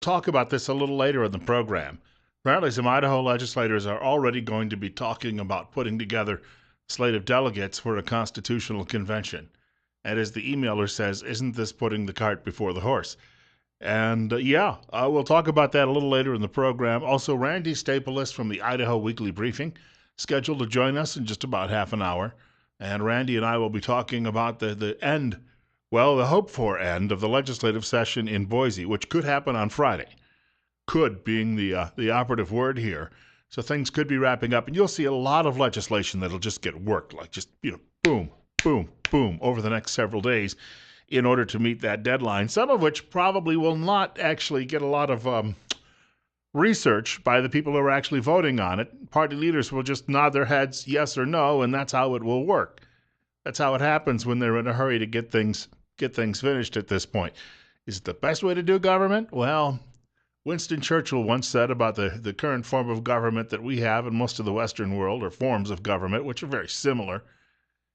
talk about this a little later in the program. Apparently, some Idaho legislators are already going to be talking about putting together a slate of delegates for a constitutional convention. And as the emailer says, isn't this putting the cart before the horse? And we'll talk about that a little later in the program. Also, Randy Staples from the Idaho Weekly Briefing, scheduled to join us in just about half an hour. And Randy and I will be talking about the end, well, the hoped for end of the legislative session in Boise, which could happen on Friday. Could being the operative word here. So things could be wrapping up, and you'll see a lot of legislation that'll just get worked, like just, boom, boom, boom, over the next several days in order to meet that deadline, some of which probably will not actually get a lot of research by the people who are actually voting on it. Party leaders will just nod their heads yes or no, and that's how it will work. That's how it happens when they're in a hurry to get things finished at this point. Is it the best way to do government? Well, Winston Churchill once said about the current form of government that we have in most of the Western world, or forms of government, which are very similar.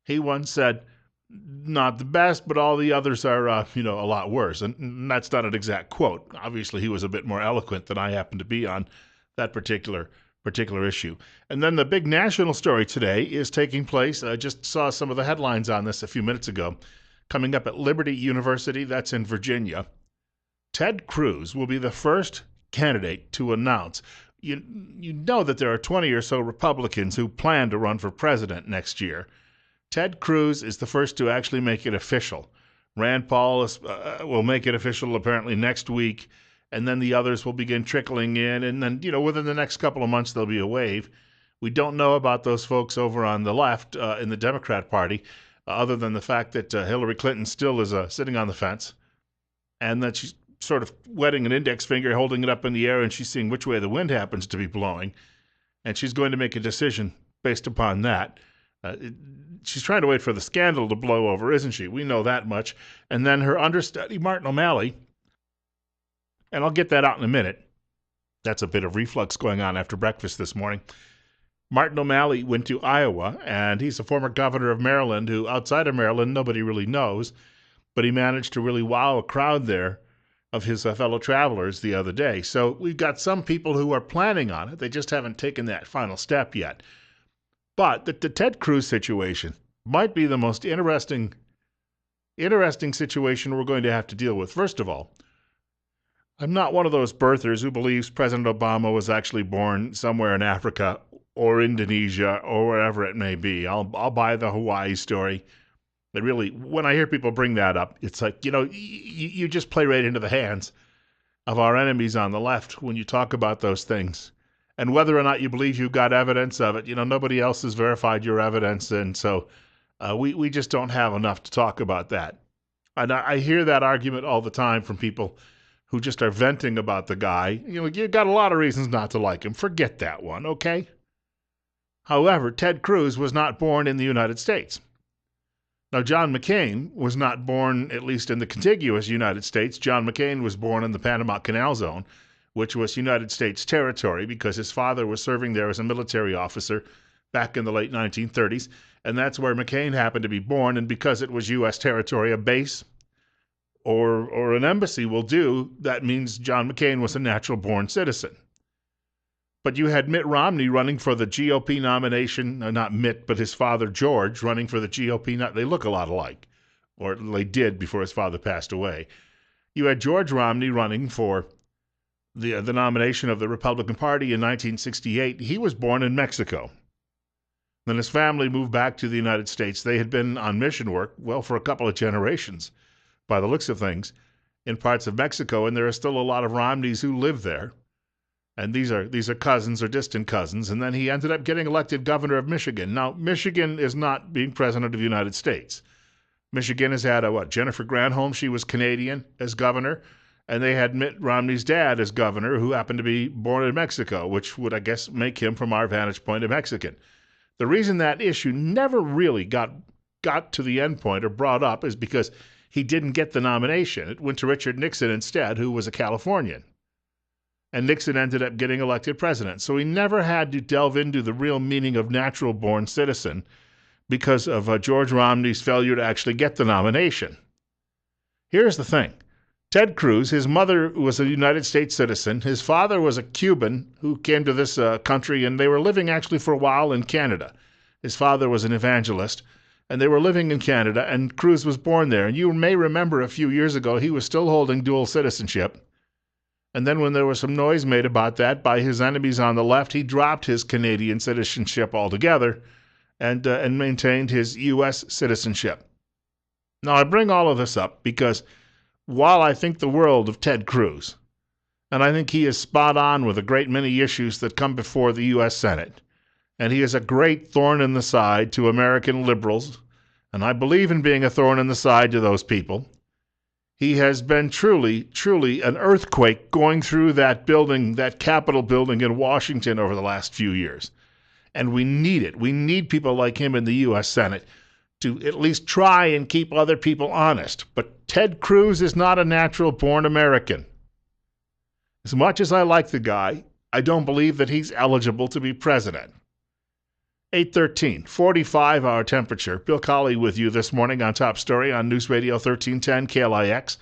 He once said, not the best, but all the others are, a lot worse. And that's not an exact quote. Obviously, he was a bit more eloquent than I happen to be on that particular issue. And then the big national story today is taking place. I just saw some of the headlines on this a few minutes ago. Coming up at Liberty University, that's in Virginia. Ted Cruz will be the first candidate to announce. You know that there are 20 or so Republicans who plan to run for president next year. Ted Cruz is the first to actually make it official. Rand Paul will make it official apparently next week, and then the others will begin trickling in, and then, within the next couple of months there'll be a wave. We don't know about those folks over on the left in the Democrat Party, other than the fact that Hillary Clinton still is sitting on the fence, and that she's sort of wetting an index finger, holding it up in the air, and she's seeing which way the wind happens to be blowing, and she's going to make a decision based upon that. She's trying to wait for the scandal to blow over, isn't she? We know that much. And then her understudy, Martin O'Malley, and I'll get that out in a minute. That's a bit of reflux going on after breakfast this morning. Martin O'Malley went to Iowa, and he's a former governor of Maryland who, outside of Maryland, nobody really knows, but he managed to really wow a crowd there of his fellow travelers the other day. So we've got some people who are planning on it. They just haven't taken that final step yet. But the Ted Cruz situation might be the most interesting situation we're going to have to deal with. First of all, I'm not one of those birthers who believes President Obama was actually born somewhere in Africa or Indonesia or wherever it may be. I'll buy the Hawaii story. But really, when I hear people bring that up, it's like, you just play right into the hands of our enemies on the left when you talk about those things. And whether or not you believe you've got evidence of it, nobody else has verified your evidence, and so we just don't have enough to talk about that. And I hear that argument all the time from people who just are venting about the guy. You've got a lot of reasons not to like him. Forget that one, okay? However, Ted Cruz was not born in the United States. Now, John McCain was not born, at least in the contiguous United States. John McCain was born in the Panama Canal Zone, which was United States territory because his father was serving there as a military officer back in the late 1930s, and that's where McCain happened to be born, and because it was U.S. territory, a base or an embassy will do, that means John McCain was a natural-born citizen. But you had Mitt Romney running for the GOP nomination, not Mitt, but his father George running for the GOP. They look a lot alike, or they did before his father passed away. You had George Romney running for the nomination of the Republican Party in 1968. He was born in Mexico. Then his family moved back to the United States. They had been on mission work, well, for a couple of generations, by the looks of things, in parts of Mexico, and there are still a lot of Romneys who live there. And these are cousins or distant cousins. And then he ended up getting elected governor of Michigan. Now, Michigan is not being president of the United States. Michigan has had Jennifer Granholm, she was Canadian, as governor. And they had Mitt Romney's dad as governor, who happened to be born in Mexico, which would, I guess, make him, from our vantage point, a Mexican. The reason that issue never really got to the end point or brought up is because he didn't get the nomination. It went to Richard Nixon instead, who was a Californian. And Nixon ended up getting elected president. So he never had to delve into the real meaning of natural-born citizen because of George Romney's failure to actually get the nomination. Here's the thing. Ted Cruz, his mother was a United States citizen. His father was a Cuban who came to this country, and they were living actually for a while in Canada. His father was an evangelist, and they were living in Canada, and Cruz was born there. And you may remember a few years ago, he was still holding dual citizenship. And then when there was some noise made about that by his enemies on the left, he dropped his Canadian citizenship altogether and maintained his U.S. citizenship. Now, I bring all of this up because while I think the world of Ted Cruz, and I think he is spot on with a great many issues that come before the U.S. Senate, and he is a great thorn in the side to American liberals, and I believe in being a thorn in the side to those people, he has been truly, truly an earthquake going through that building, that Capitol building in Washington over the last few years. And we need it. We need people like him in the U.S. Senate to at least try and keep other people honest. But Ted Cruz is not a natural-born American. As much as I like the guy, I don't believe that he's eligible to be president. 8:13, 45 our temperature. Bill Colley with you this morning on Top Story on News Radio 1310 KLIX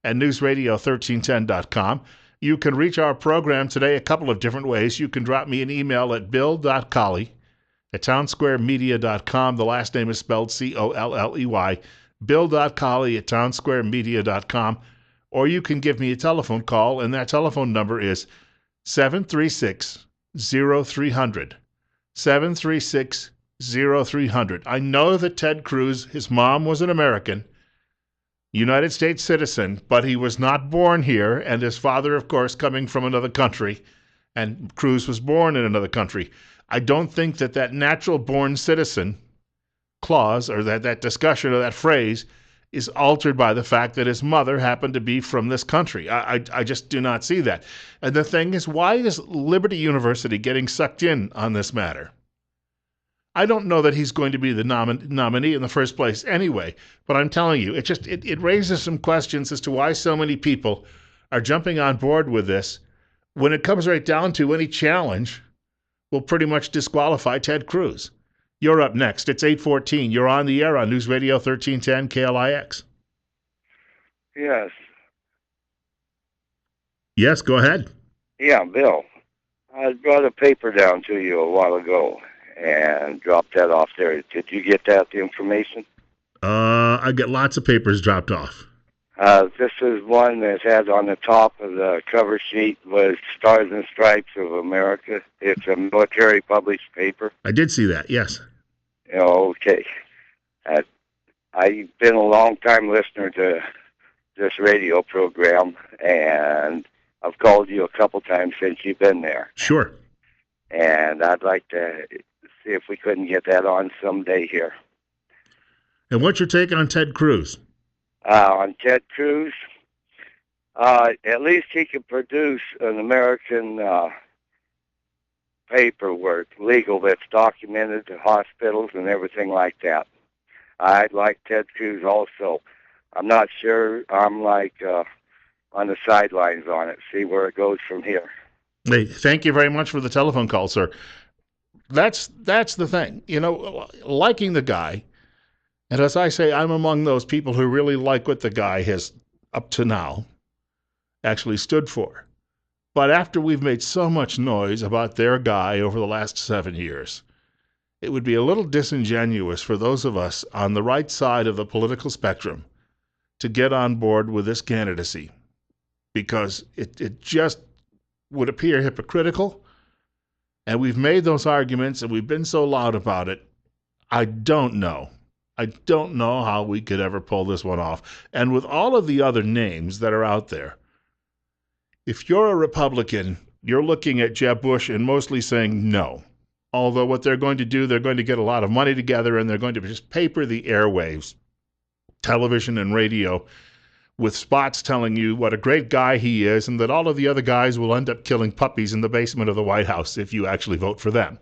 and newsradio1310.com. You can reach our program today a couple of different ways. You can drop me an email at bill.colley@townsquaremedia.com. The last name is spelled Colley. bill.colley@townsquaremedia.com. Or you can give me a telephone call, and that telephone number is 736-0300. 736-0300. I know that Ted Cruz, his mom was an American, United States citizen, but he was not born here, and his father, of course, coming from another country, and Cruz was born in another country. I don't think that that natural-born citizen clause, or that discussion or that phrase, is altered by the fact that his mother happened to be from this country. I just do not see that. And the thing is, why is Liberty University getting sucked in on this matter? I don't know that he's going to be the nominee in the first place anyway, but I'm telling you, it raises some questions as to why so many people are jumping on board with this when it comes right down to any challenge will pretty much disqualify Ted Cruz. You're up next. It's 8:14. You're on the air on News Radio 1310 KLIX. Yes. Yes, go ahead. Yeah, Bill. I brought a paper down to you a while ago and dropped that off there. Did you get that, the information? I get lots of papers dropped off. This is one that has on the top of the cover sheet was Stars and Stripes of America. It's a military published paper. I did see that, yes. Okay. I've been a long-time listener to this radio program, and I've called you a couple times since you've been there. Sure. And I'd like to see if we couldn't get that on someday here. And what's your take on Ted Cruz? On Ted Cruz, at least he can produce an American paperwork, legal, that's documented to hospitals and everything like that. I'd like Ted Cruz also. I'm not sure. I'm like on the sidelines on it, see where it goes from here. Hey, thank you very much for the telephone call, sir. That's the thing. You know, liking the guy, and as I say, I'm among those people who really like what the guy has, up to now, actually stood for. But after we've made so much noise about their guy over the last 7 years, it would be a little disingenuous for those of us on the right side of the political spectrum to get on board with this candidacy, because it just would appear hypocritical. And we've made those arguments, and we've been so loud about it. I don't know how we could ever pull this one off. And with all of the other names that are out there, if you're a Republican, you're looking at Jeb Bush and mostly saying no. Although what they're going to do, they're going to get a lot of money together, and they're going to just paper the airwaves, television and radio, with spots telling you what a great guy he is, and that all of the other guys will end up killing puppies in the basement of the White House if you actually vote for them.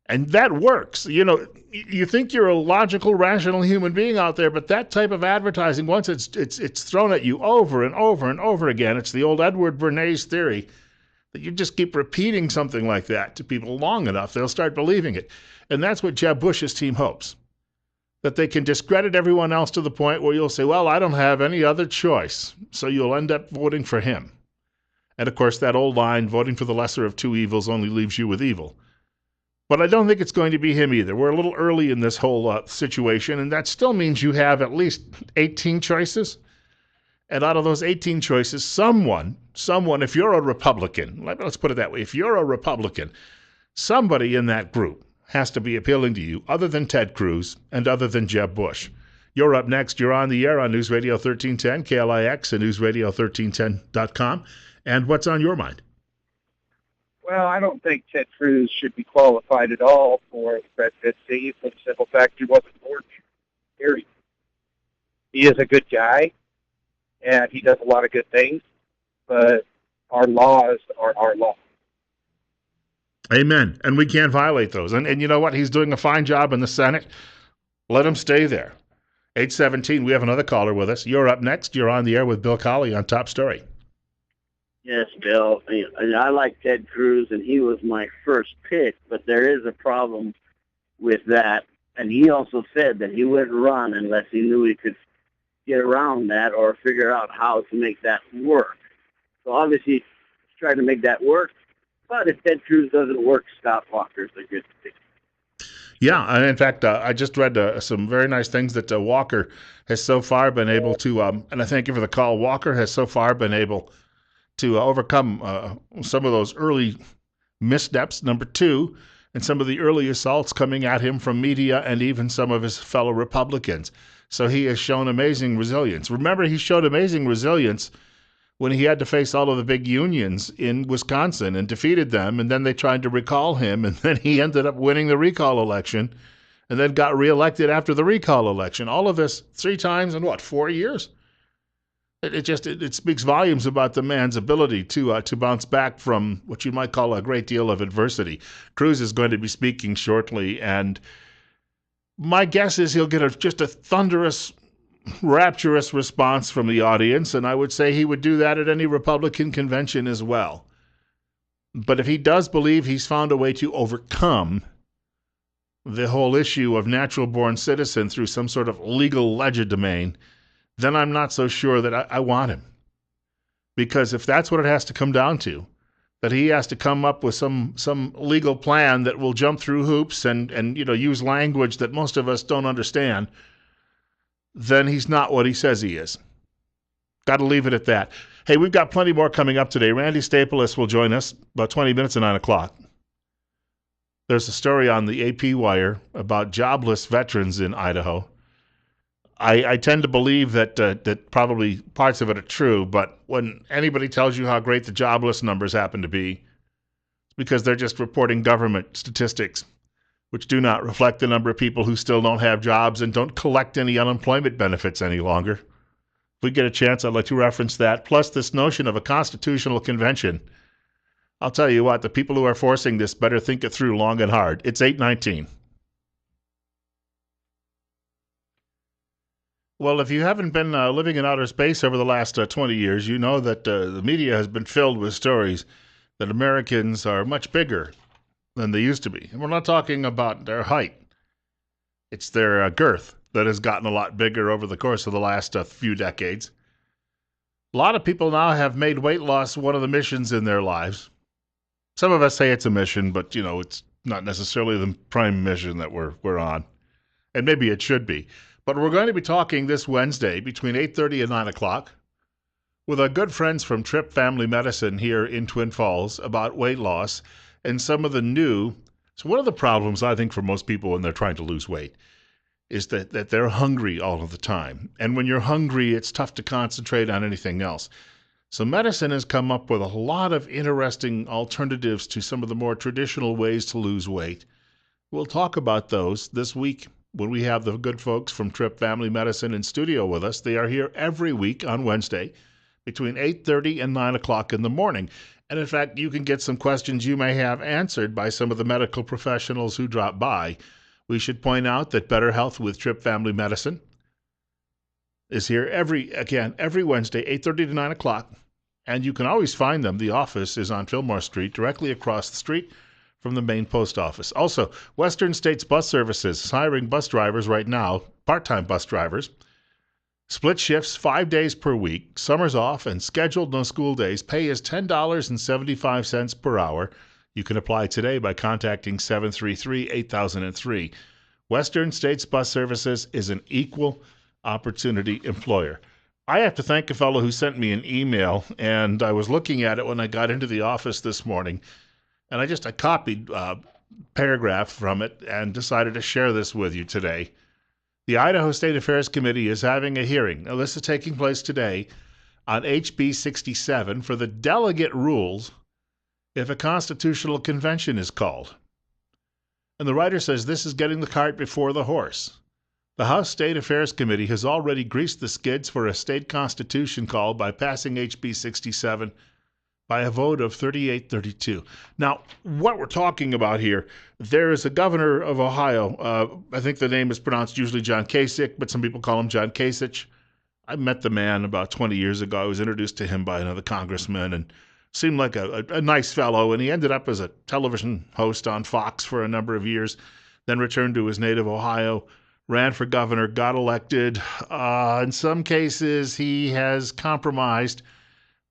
And that works. You know, you think you're a logical, rational human being out there, but that type of advertising, once it's thrown at you over and over and over again, it's the old Edward Bernays theory that you just keep repeating something like that to people long enough, they'll start believing it. And that's what Jeb Bush's team hopes. that they can discredit everyone else to the point where you'll say, well, I don't have any other choice. So you'll end up voting for him. And of course, that old line, voting for the lesser of two evils only leaves you with evil. But I don't think it's going to be him either. We're a little early in this whole situation, and that still means you have at least 18 choices. And out of those 18 choices, someone, if you're a Republican, let's put it that way, if you're a Republican, somebody in that group has to be appealing to you other than Ted Cruz and other than Jeb Bush. You're up next. You're on the air on News Radio 1310, KLIX, and newsradio1310.com. And what's on your mind? Well, I don't think Ted Cruz should be qualified at all for the presidency for the simple fact he wasn't born here. Period. He is a good guy, and he does a lot of good things, but our laws are our law. Amen. And we can't violate those. And you know what? He's doing a fine job in the Senate. Let him stay there. 817, we have another caller with us. You're up next. You're on the air with Bill Colley on Top Story. Yes, Bill. I like Ted Cruz, and he was my first pick, but there is a problem with that. And he also said that he wouldn't run unless he knew he could get around that or figure out how to make that work. So obviously, he's trying to make that work. But if Ted Cruz doesn't work, Scott Walker's a good pick. Yeah, and in fact, I just read some very nice things that Walker has so far been able to, and I thank you for the call, Walker has so far been able to overcome some of those early missteps, number two, and some of the early assaults coming at him from media and even some of his fellow Republicans. So he has shown amazing resilience. Remember, he showed amazing resilience when he had to face all of the big unions in Wisconsin and defeated them, and then they tried to recall him, and then he ended up winning the recall election and then got reelected after the recall election. All of this 3 times in, 4 years? It speaks volumes about the man's ability to bounce back from what you might call a great deal of adversity. Cruz is going to be speaking shortly, and my guess is he'll get just a thunderous, rapturous response from the audience, and I would say he would do that at any Republican convention as well. But if he does believe he's found a way to overcome the whole issue of natural-born citizen through some sort of legal legerdemain, then I'm not so sure that I want him. Because if that's what it has to come down to, that he has to come up with some legal plan that will jump through hoops and use language that most of us don't understand, then he's not what he says he is. Got to leave it at that. Hey, we've got plenty more coming up today. Randy Staples will join us about 20 minutes to 9 o'clock. There's a story on the AP Wire about jobless veterans in Idaho. I tend to believe that probably parts of it are true, but when anybody tells you how great the jobless numbers happen to be, it's because they're just reporting government statistics, which do not reflect the number of people who still don't have jobs and don't collect any unemployment benefits any longer. If we get a chance, I'd like to reference that, plus this notion of a constitutional convention. I'll tell you what, the people who are forcing this better think it through long and hard. It's 8:19. Well, if you haven't been living in outer space over the last 20 years, you know that the media has been filled with stories that Americans are much bigger than they used to be. And we're not talking about their height. It's their girth that has gotten a lot bigger over the course of the last few decades. A lot of people now have made weight loss one of the missions in their lives. Some of us say it's a mission, but, it's not necessarily the prime mission that we're on. And maybe it should be. But we're going to be talking this Wednesday between 8:30 and 9 o'clock with our good friends from Tripp Family Medicine here in Twin Falls about weight loss and some of the new. So one of the problems, I think, for most people when they're trying to lose weight is that they're hungry all of the time. And when you're hungry, it's tough to concentrate on anything else. So medicine has come up with a lot of interesting alternatives to some of the more traditional ways to lose weight. We'll talk about those this week when we have the good folks from Tripp Family Medicine in studio with us. They are here every week on Wednesday between 8:30 and 9 o'clock in the morning. And in fact, you can get some questions you may have answered by some of the medical professionals who drop by. We should point out that Better Health with Tripp Family Medicine is here every Wednesday, 8:30 to 9 o'clock. And you can always find them. The office is on Fillmore Street, directly across the street from the main post office. Also, Western States Bus Services is hiring bus drivers right now, part-time bus drivers. Split shifts, 5 days per week, summers off, and scheduled no school days. Pay is $10.75 per hour. You can apply today by contacting 733-8003. Western States Bus Services is an equal opportunity employer. I have to thank a fellow who sent me an email, and I was looking at it when I got into the office this morning, and I copied a paragraph from it and decided to share this with you today. The Idaho State Affairs Committee is having a hearing. Now, this is taking place today on HB 67 for the delegate rules if a constitutional convention is called. And the writer says this is getting the cart before the horse. The House State Affairs Committee has already greased the skids for a state constitution call by passing HB 67 by a vote of 38-32. Now, what we're talking about here, there is a governor of Ohio. I think the name is pronounced usually John Kasich, but some people call him John Kasich. I met the man about 20 years ago. I was introduced to him by another congressman and seemed like a nice fellow, and he ended up as a television host on Fox for a number of years, then returned to his native Ohio, ran for governor, got elected. In some cases, he has compromised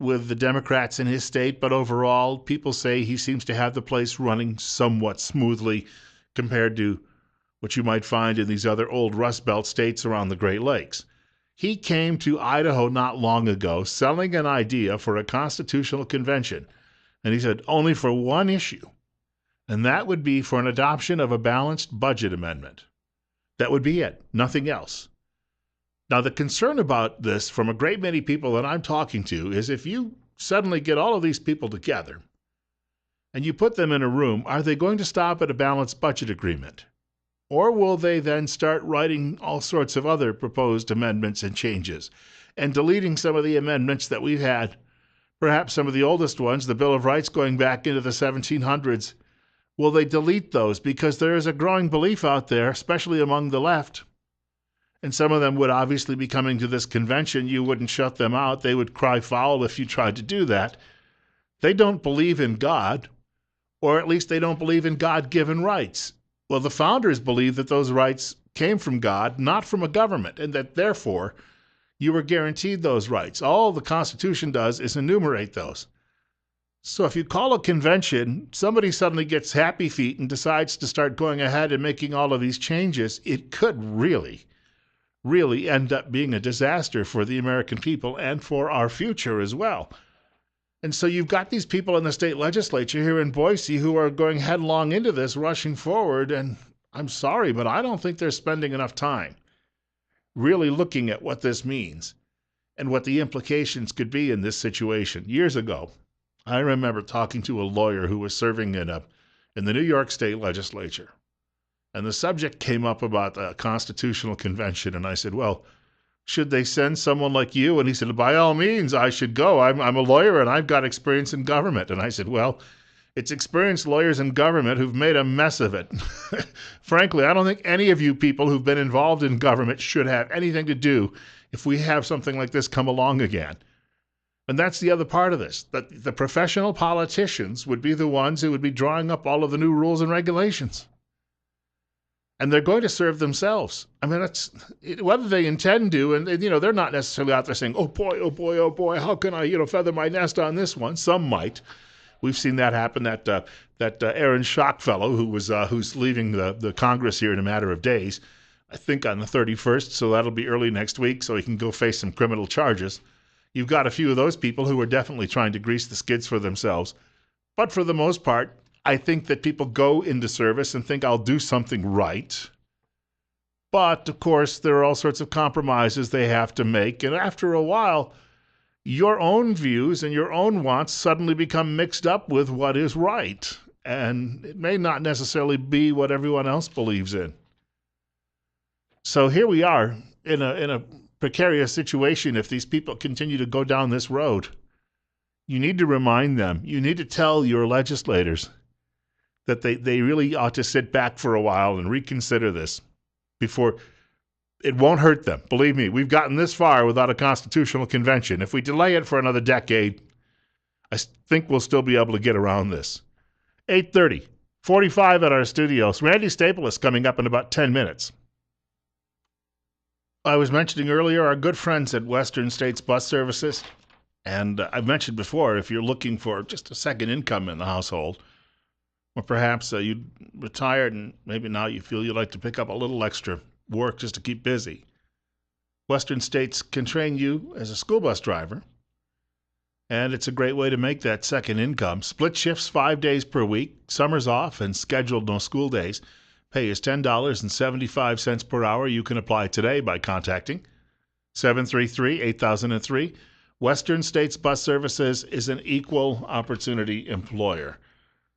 with the Democrats in his state, but overall, people say he seems to have the place running somewhat smoothly compared to what you might find in these other old Rust Belt states around the Great Lakes. He came to Idaho not long ago selling an idea for a constitutional convention, and he said only for one issue, and that would be for an adoption of a balanced budget amendment. That would be it, nothing else. Now, the concern about this from a great many people that I'm talking to is if you suddenly get all of these people together and you put them in a room, are they going to stop at a balanced budget agreement? Or will they then start writing all sorts of other proposed amendments and changes and deleting some of the amendments that we've had, perhaps some of the oldest ones, the Bill of Rights going back into the 1700s? Will they delete those? Because there is a growing belief out there, especially among the left, and some of them would obviously be coming to this convention. You wouldn't shut them out. They would cry foul if you tried to do that. They don't believe in God, or at least they don't believe in God-given rights. Well, the founders believed that those rights came from God, not from a government, and that therefore you were guaranteed those rights. All the Constitution does is enumerate those. So if you call a convention, somebody suddenly gets happy feet and decides to start going ahead and making all of these changes, it could really end up being a disaster for the American people and for our future as well. And so you've got these people in the state legislature here in Boise who are going headlong into this, rushing forward, and I'm sorry, but I don't think they're spending enough time really looking at what this means and what the implications could be in this situation. Years ago, I remember talking to a lawyer who was serving in the New York State legislature. And the subject came up about the constitutional convention, and I said, well, should they send someone like you? And he said, by all means, I should go. I'm a lawyer, and I've got experience in government. And I said, well, it's experienced lawyers in government who've made a mess of it. Frankly, I don't think any of you people who've been involved in government should have anything to do if we have something like this come along again. And that's the other part of this, that the professional politicians would be the ones who would be drawing up all of the new rules and regulations. And they're going to serve themselves. I mean, that's whether they intend to, and they're not necessarily out there saying, oh boy, how can I, feather my nest on this one? Some might. We've seen that happen. That Aaron Schock fellow who's leaving the Congress here in a matter of days, I think on the 31st, so that'll be early next week, so he can go face some criminal charges. You've got a few of those people who are definitely trying to grease the skids for themselves. But for the most part, I think that people go into service and think I'll do something right. But, of course, there are all sorts of compromises they have to make. And after a while, your own views and your own wants suddenly become mixed up with what is right. And it may not necessarily be what everyone else believes in. So here we are in a precarious situation if these people continue to go down this road. You need to remind them. You need to tell your legislators that they really ought to sit back for a while and reconsider this before it won't hurt them. Believe me, we've gotten this far without a constitutional convention. If we delay it for another decade, I think we'll still be able to get around this. 8:30. 45 at our studios. Randy Staple is coming up in about 10 minutes. I was mentioning earlier our good friends at Western States Bus Services. And I've mentioned before, if you're looking for just a second income in the household, or perhaps you retired and maybe now you feel you'd like to pick up a little extra work just to keep busy, Western States can train you as a school bus driver. And it's a great way to make that second income. Split shifts 5 days per week, summers off, and scheduled no school days. Pay is $10.75 per hour. You can apply today by contacting 733-8003. Western States Bus Services is an equal opportunity employer.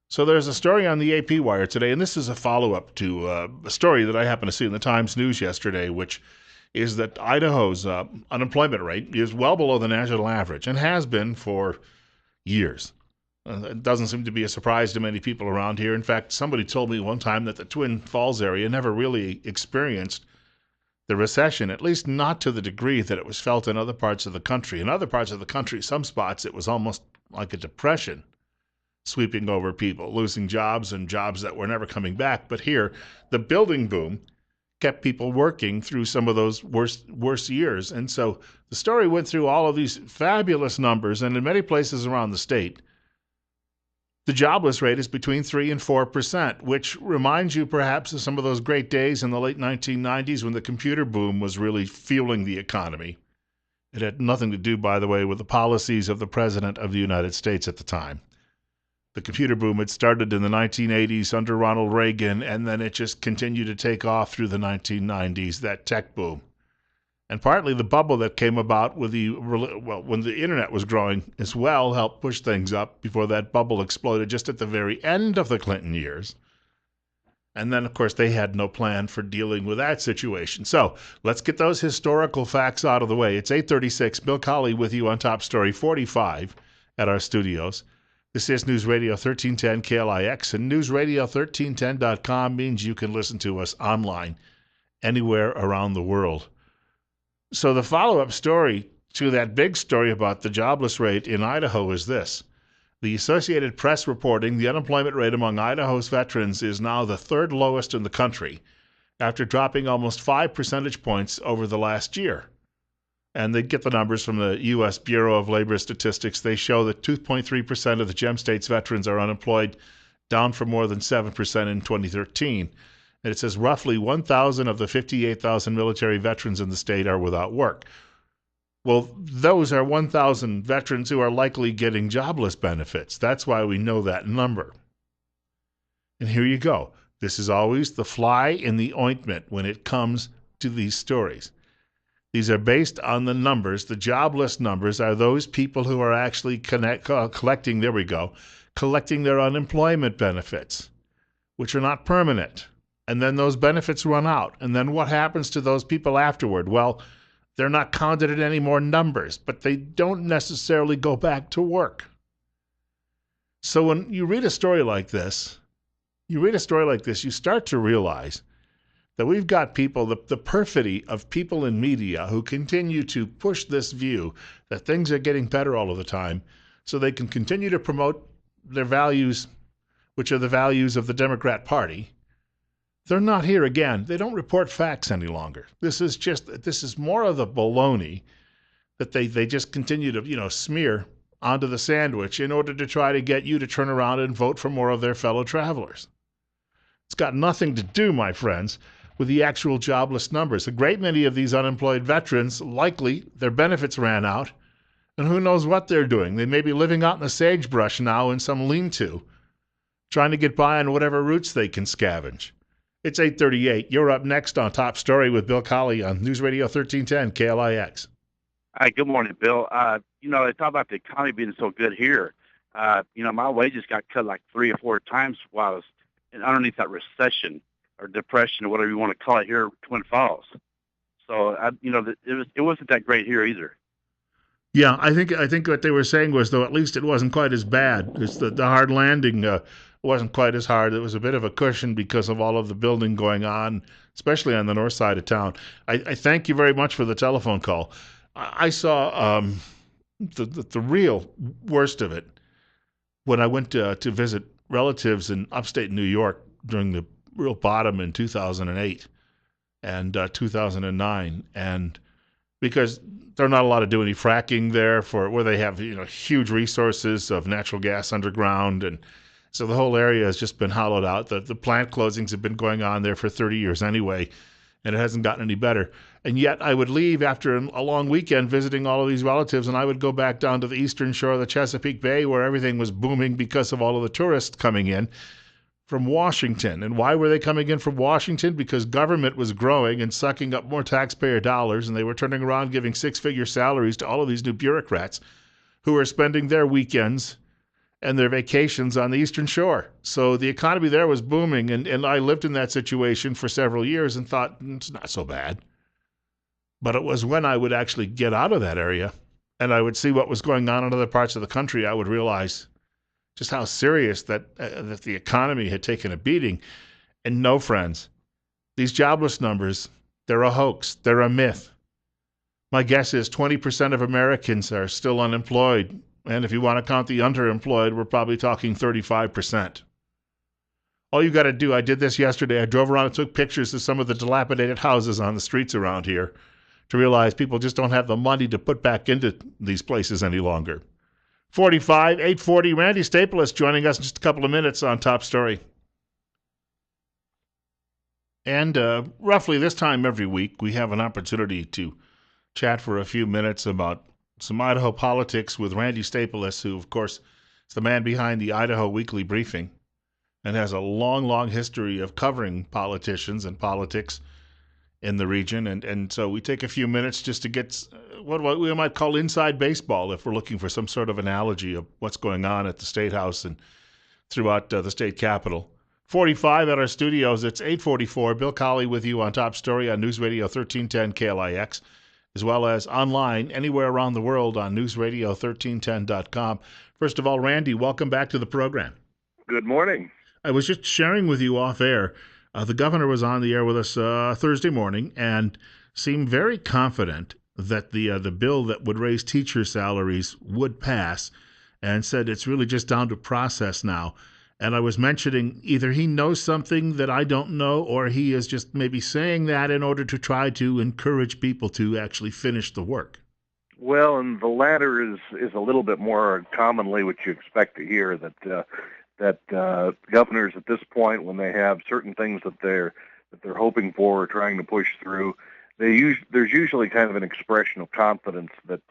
So there's a story on the AP Wire today, and this is a follow-up to a story that I happened to see in the Times News yesterday, which is that Idaho's unemployment rate is well below the national average and has been for years. It doesn't seem to be a surprise to many people around here. In fact, somebody told me one time that the Twin Falls area never really experienced the recession, at least not to the degree that it was felt in other parts of the country. In other parts of the country, some spots, it was almost like a depression sweeping over people, losing jobs and jobs that were never coming back. But here, the building boom kept people working through some of those worst years. And so the story went through all of these fabulous numbers, and in many places around the state, the jobless rate is between 3 and 4%, which reminds you perhaps of some of those great days in the late 1990s when the computer boom was really fueling the economy. It had nothing to do, by the way, with the policies of the President of the United States at the time. The computer boom had started in the 1980s under Ronald Reagan, and then it just continued to take off through the 1990s, that tech boom. And partly the bubble that came about with when the internet was growing as well helped push things up before that bubble exploded just at the very end of the Clinton years. And then, of course, they had no plan for dealing with that situation. So let's get those historical facts out of the way. It's 8:36. Bill Colley with you on Top Story 45 at our studios. This is News Radio 1310 KLIX, and newsradio1310.com means you can listen to us online anywhere around the world. So the follow-up story to that big story about the jobless rate in Idaho is this. The Associated Press reporting the unemployment rate among Idaho's veterans is now the third lowest in the country, after dropping almost 5 percentage points over the last year. And they get the numbers from the U.S. Bureau of Labor Statistics. They show that 2.3% of the Gem States veterans are unemployed, down from more than 7% in 2013. And it says roughly 1,000 of the 58,000 military veterans in the state are without work. Well, those are 1,000 veterans who are likely getting jobless benefits. That's why we know that number. And here you go. This is always the fly in the ointment when it comes to these stories. These are based on the numbers. The jobless numbers are those people who are actually collecting their unemployment benefits, which are not permanent. And then those benefits run out. And then what happens to those people afterward? Well, they're not counted in any more numbers, but they don't necessarily go back to work. So when you read a story like this, you start to realize that we've got people, the perfidy of people in media who continue to push this view that things are getting better all of the time so they can continue to promote their values, which are the values of the Democrat Party. They're not here again. They don't report facts any longer. This is more of the baloney that they just continue to, smear onto the sandwich in order to try to get you to turn around and vote for more of their fellow travelers. It's got nothing to do, my friends, with the actual jobless numbers. A great many of these unemployed veterans, likely their benefits ran out, and who knows what they're doing. They may be living out in the sagebrush now in some lean-to, trying to get by on whatever roots they can scavenge. It's 8:38. You're up next on Top Story with Bill Colley on News Radio 1310 KLIX. Hi, good morning, Bill. They talk about the economy being so good here. My wages got cut like 3 or 4 times while I was underneath that recession or depression or whatever you want to call it here, Twin Falls. So, it wasn't that great here either. Yeah, I think what they were saying was, though, at least it wasn't quite as bad. It's the hard landing wasn't quite as hard. It was a bit of a cushion because of all of the building going on, especially on the north side of town. I thank you very much for the telephone call. I saw the real worst of it when I went to visit relatives in upstate New York during the real bottom in 2008 and 2009, and because they're not allowed to do any fracking there for where they have huge resources of natural gas underground, and so the whole area has just been hollowed out. The plant closings have been going on there for 30 years anyway, and it hasn't gotten any better. And yet I would leave after a long weekend visiting all of these relatives, and I would go back down to the eastern shore of the Chesapeake Bay where everything was booming because of all of the tourists coming in from Washington. And why were they coming in from Washington? Because government was growing and sucking up more taxpayer dollars, and they were turning around giving six-figure salaries to all of these new bureaucrats who were spending their weekends and their vacations on the Eastern Shore. So the economy there was booming, and I lived in that situation for several years and thought, it's not so bad. But it was when I would actually get out of that area and I would see what was going on in other parts of the country, I would realize just how serious that the economy had taken a beating. And no, friends, these jobless numbers, they're a hoax. They're a myth. My guess is 20% of Americans are still unemployed. And if you want to count the underemployed, we're probably talking 35%. All you got to do, I did this yesterday. I drove around and took pictures of some of the dilapidated houses on the streets around here to realize people just don't have the money to put back into these places any longer. 45, 840, Randy Staples joining us in just a couple of minutes on Top Story. And roughly this time every week, we have an opportunity to chat for a few minutes about some Idaho politics with Randy Staples, who, of course, is the man behind the Idaho Weekly Briefing and has a long, long history of covering politicians and politics in the region. And so we take a few minutes just to get what we might call inside baseball if we're looking for some sort of analogy of what's going on at the State House and throughout the state capitol. 45 at our studios. It's 844. Bill Colley with you on Top Story on News Radio 1310 KLIX, as well as online anywhere around the world on newsradio1310.com. First of all, Randy, welcome back to the program. Good morning. I was just sharing with you off air. The governor was on the air with us Thursday morning and seemed very confident that the bill that would raise teacher salaries would pass, and said it's really just down to process now. And I was mentioning either he knows something that I don't know, or he is just maybe saying that in order to try to encourage people to actually finish the work. Well, and the latter is a little bit more commonly what you expect to hear, that governors at this point, when they have certain things that they're hoping for or trying to push through, there's usually kind of an expression of confidence that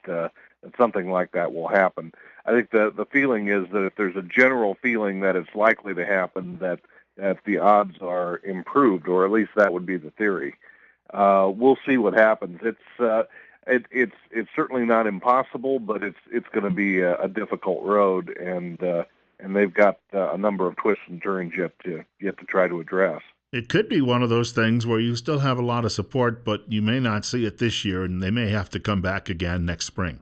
something like that will happen. I think the feeling is that if there's a general feeling that it's likely to happen, that the odds are improved, or at least that would be the theory. We'll see what happens. It's certainly not impossible, but it's going to be a difficult road, and they've got a number of twists and turns yet to try to address. It could be one of those things where you still have a lot of support, but you may not see it this year, and they may have to come back again next spring.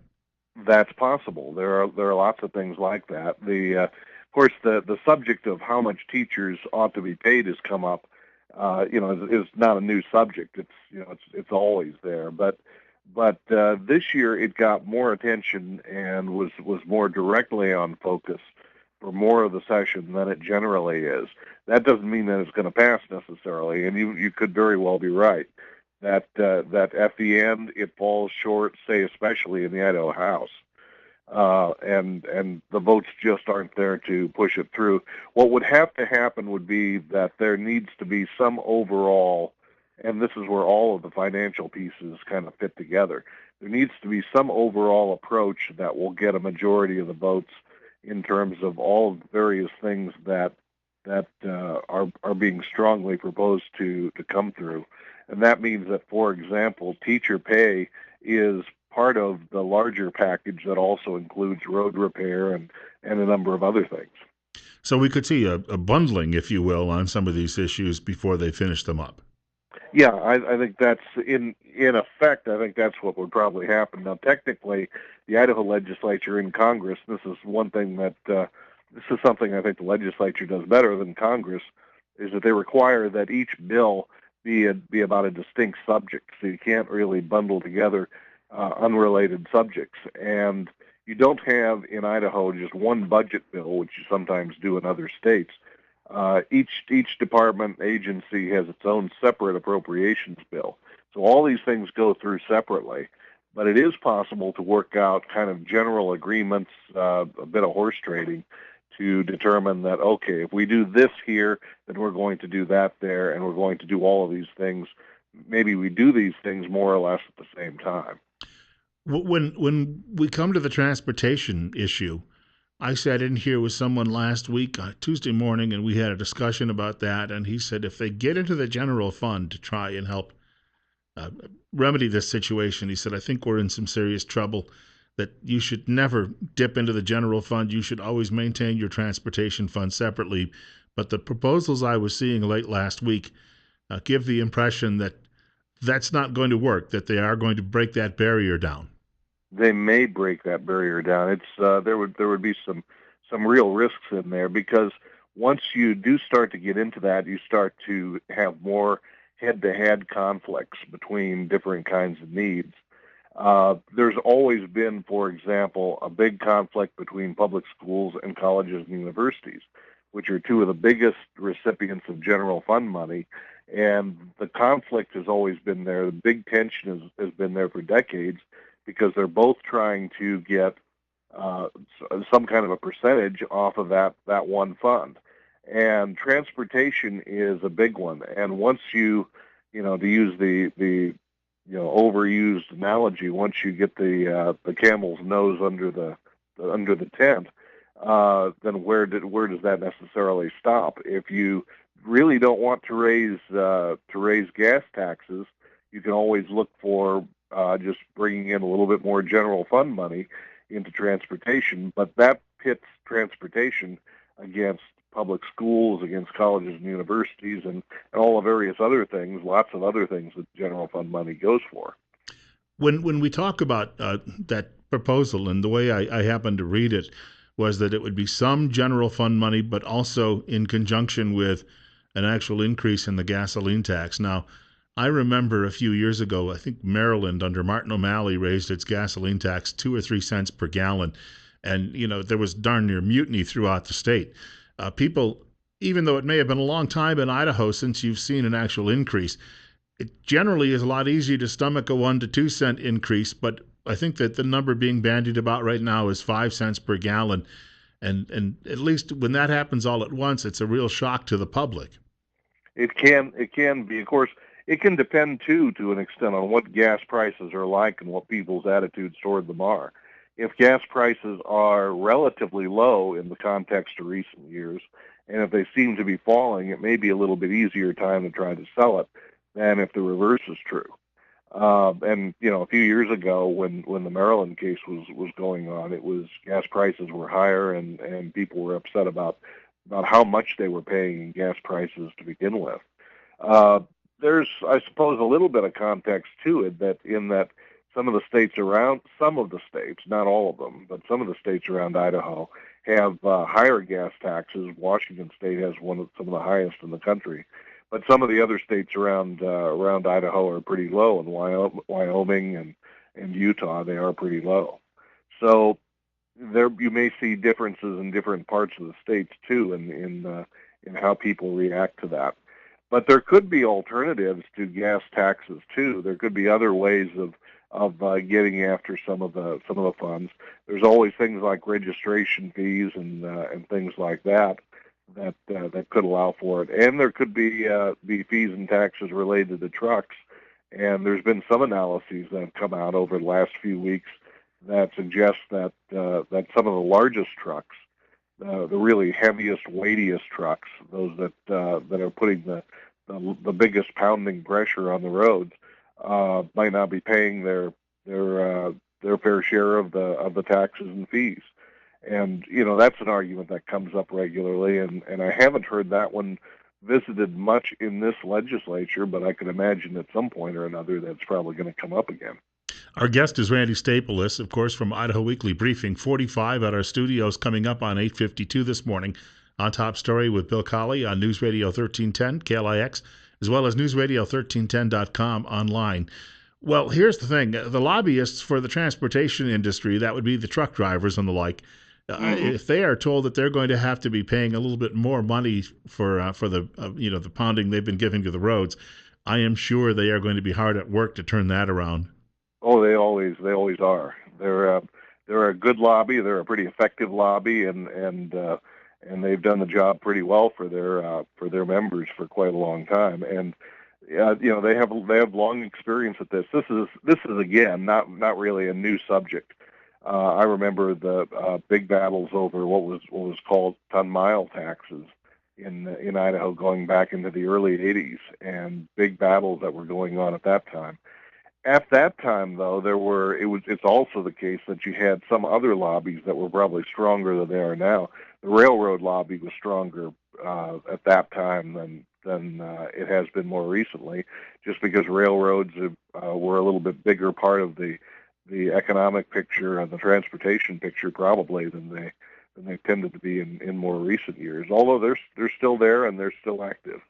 That's possible. There are lots of things like that. Of course, the subject of how much teachers ought to be paid has come up. Is not a new subject. It's always there. But this year it got more attention and was more directly on focus for more of the session than it generally is. That doesn't mean that it's going to pass necessarily, and you could very well be right that at the end it falls short, say especially in the Idaho House, and the votes just aren't there to push it through. What would have to happen would be that there needs to be some overall, and this is where all of the financial pieces kind of fit together. There needs to be some overall approach that will get a majority of the votes in terms of all of the various things that are being strongly proposed to come through. And that means that, for example, teacher pay is part of the larger package that also includes road repair and a number of other things. So we could see a bundling, if you will, on some of these issues before they finish them up. Yeah, I think that's, in effect, I think that's what would probably happen. Now, technically, the Idaho legislature in Congress, this is one thing that, this is something I think the legislature does better than Congress, is that they require that each bill be about a distinct subject. So you can't really bundle together unrelated subjects. And you don't have in Idaho just one budget bill, which you sometimes do in other states. Each department agency has its own separate appropriations bill. So all these things go through separately. But it is possible to work out kind of general agreements, a bit of horse trading, to determine that, okay, if we do this here, then we're going to do that there, and we're going to do all of these things. Maybe we do these things more or less at the same time. When we come to the transportation issue, I sat in here with someone last week, Tuesday morning, and we had a discussion about that, and he said if they get into the general fund to try and help remedy this situation, he said, I think we're in some serious trouble, that you should never dip into the general fund. You should always maintain your transportation fund separately. But the proposals I was seeing late last week give the impression that that's not going to work, that they are going to break that barrier down. They may break that barrier down. It's there would be some real risks in there, because once you do start to get into that, you start to have more head-to-head conflicts between different kinds of needs. There's always been, for example, a big conflict between public schools and colleges and universities, which are two of the biggest recipients of general fund money. And the conflict has always been there. The big tension has been there for decades, because they're both trying to get some kind of a percentage off of that one fund. And transportation is a big one. And once to use the overused analogy, once you get the camel's nose under the tent, then where does that necessarily stop? If you really don't want to raise gas taxes, you can always look for just bringing in a little bit more general fund money into transportation, but that pits transportation against public schools, against colleges and universities, and all the various other things, lots of other things that general fund money goes for. When we talk about that proposal, and the way I happened to read it was that it would be some general fund money, but also in conjunction with an actual increase in the gasoline tax. Now, I remember a few years ago, I think Maryland under Martin O'Malley raised its gasoline tax 2 or 3 cents per gallon. And, there was darn near mutiny throughout the state. People, even though it may have been a long time in Idaho since you've seen an actual increase, it generally is a lot easier to stomach a 1 to 2 cent increase. But I think that the number being bandied about right now is 5 cents per gallon. And at least when that happens all at once, it's a real shock to the public. It can be. Of course, it can depend, too, to an extent, on what gas prices are like and what people's attitudes toward them are. If gas prices are relatively low in the context of recent years, and if they seem to be falling, it may be a little bit easier time to try to sell it than if the reverse is true. And a few years ago, when the Maryland case was going on, gas prices were higher, and people were upset about how much they were paying in gas prices to begin with. There's, I suppose, a little bit of context to it, that some of the states, not all of them, but some of the states around Idaho have higher gas taxes. Washington State has some of the highest in the country, but some of the other states around Idaho are pretty low, and Wyoming and Utah, they are pretty low. So there you may see differences in different parts of the states too, in how people react to that. But there could be alternatives to gas taxes too. There could be other ways of getting after some of the funds. There's always things like registration fees and things like that could allow for it. And there could be fees and taxes related to trucks. And there's been some analyses that have come out over the last few weeks that suggest that some of the largest trucks, the really heaviest, weightiest trucks, those that are putting the biggest pounding pressure on the roads, might not be paying their fair share of the taxes and fees. And that's an argument that comes up regularly, and I haven't heard that one visited much in this legislature, but I can imagine at some point or another that's probably going to come up again. Our guest is Randy Staples, of course, from Idaho Weekly Briefing 45 at our studios, coming up on 8:52 this morning. On Top Story with Bill Colley on News Radio 1310, KLIX, as well as newsradio1310.com online. Well, here's the thing: the lobbyists for the transportation industry, that would be the truck drivers and the like, Hmm. if they are told that they're going to have to be paying a little bit more money for the the pounding they've been giving to the roads, I am sure they are going to be hard at work to turn that around. Oh, they always are. They're a good lobby. They're a pretty effective lobby, and they've done the job pretty well for their members for quite a long time. And they have long experience at this. This is again not really a new subject. I remember the big battles over what was called ton-mile taxes in Idaho going back into the early '80s, and big battles that were going on at that time. At that time, though, it's also the case that you had some other lobbies that were probably stronger than they are now. The railroad lobby was stronger at that time than it has been more recently, just because railroads were a little bit bigger part of the economic picture and the transportation picture probably than they tended to be in more recent years. Although they're still there and they're still active.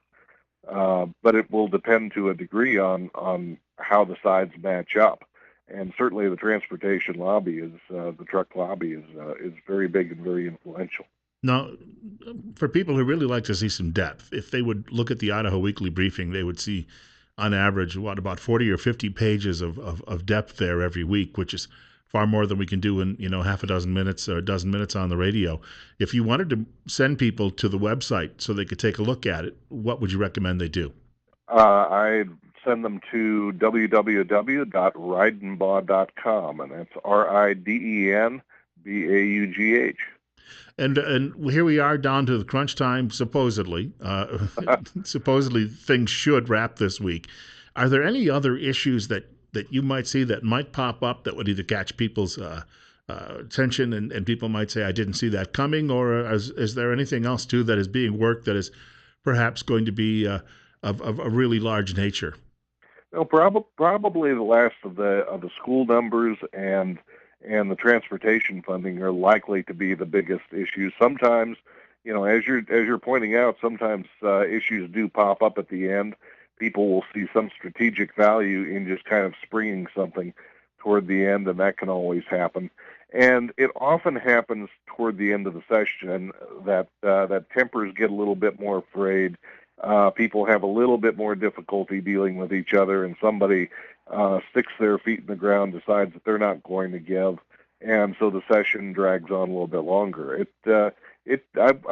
But it will depend to a degree on how the sides match up. And certainly the transportation lobby the truck lobby is very big and very influential. Now, for people who really like to see some depth, if they would look at the Idaho Weekly Briefing, they would see, on average, about 40 or 50 pages of depth there every week, which is far more than we can do in half a dozen minutes or a dozen minutes on the radio. If you wanted to send people to the website so they could take a look at it, what would you recommend they do? I send them to www.ridenbaugh.com, and that's RIDENBAUGH. And here we are down to the crunch time, supposedly. Supposedly things should wrap this week. Are there any other issues that you might see that might pop up that would either catch people's attention and people might say, I didn't see that coming, or is there anything else too that is being worked that is perhaps going to be of a really large nature? No, probably the last of the school numbers and the transportation funding are likely to be the biggest issues. Sometimes, as you're pointing out, sometimes issues do pop up at the end. People will see some strategic value in just kind of springing something toward the end, and that can always happen. And it often happens toward the end of the session that tempers get a little bit more frayed. People have a little bit more difficulty dealing with each other, and somebody sticks their feet in the ground, decides that they're not going to give, and so the session drags on a little bit longer. I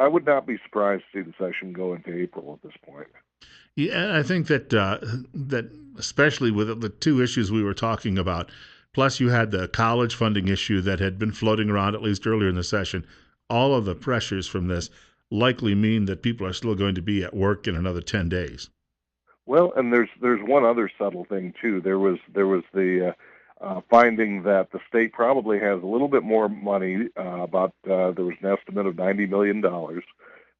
would not be surprised to see the session go into April at this point. Yeah, I think that especially with the two issues we were talking about, plus you had the college funding issue that had been floating around at least earlier in the session. All of the pressures from this likely mean that people are still going to be at work in another 10 days. Well, and there's one other subtle thing too. There was the finding that the state probably has a little bit more money. There was an estimate of $90 million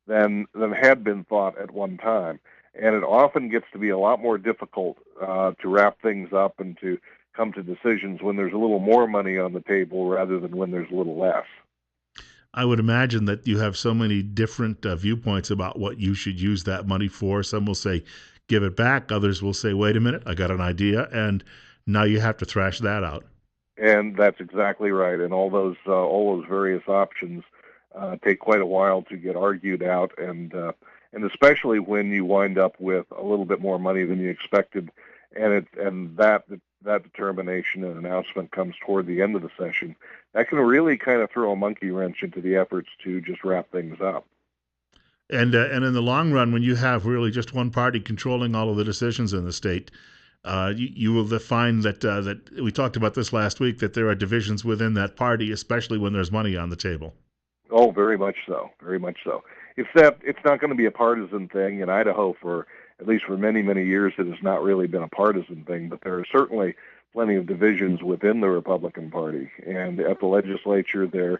than had been thought at one time, and it often gets to be a lot more difficult to wrap things up and to come to decisions when there's a little more money on the table rather than when there's a little less. I would imagine that you have so many different viewpoints about what you should use that money for. Some will say, give it back. Others will say, wait a minute, I got an idea. And now you have to thrash that out. And that's exactly right. And all those various options take quite a while to get argued out, and especially when you wind up with a little bit more money than you expected, and that determination and announcement comes toward the end of the session. That can really kind of throw a monkey wrench into the efforts to just wrap things up. And in the long run, when you have really just one party controlling all of the decisions in the state, you will find that we talked about this last week, that there are divisions within that party, especially when there's money on the table. Oh, very much so. Very much so. It's not going to be a partisan thing in Idaho at least for many, many years. It has not really been a partisan thing, but there are certainly plenty of divisions within the Republican Party, and at the legislature, they're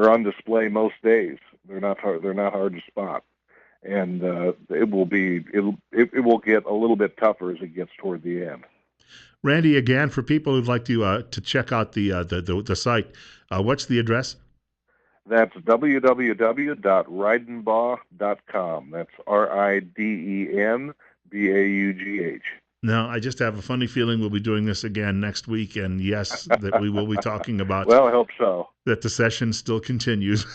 on display most days. They're not hard to spot, and it will get a little bit tougher as it gets toward the end. Randy, again, for people who'd like to check out the site, what's the address? That's www.ridenbaugh.com. That's RIDENBAUGH. No, I just have a funny feeling we'll be doing this again next week, and yes, that we will be talking about Well, I hope so. that the session still continues.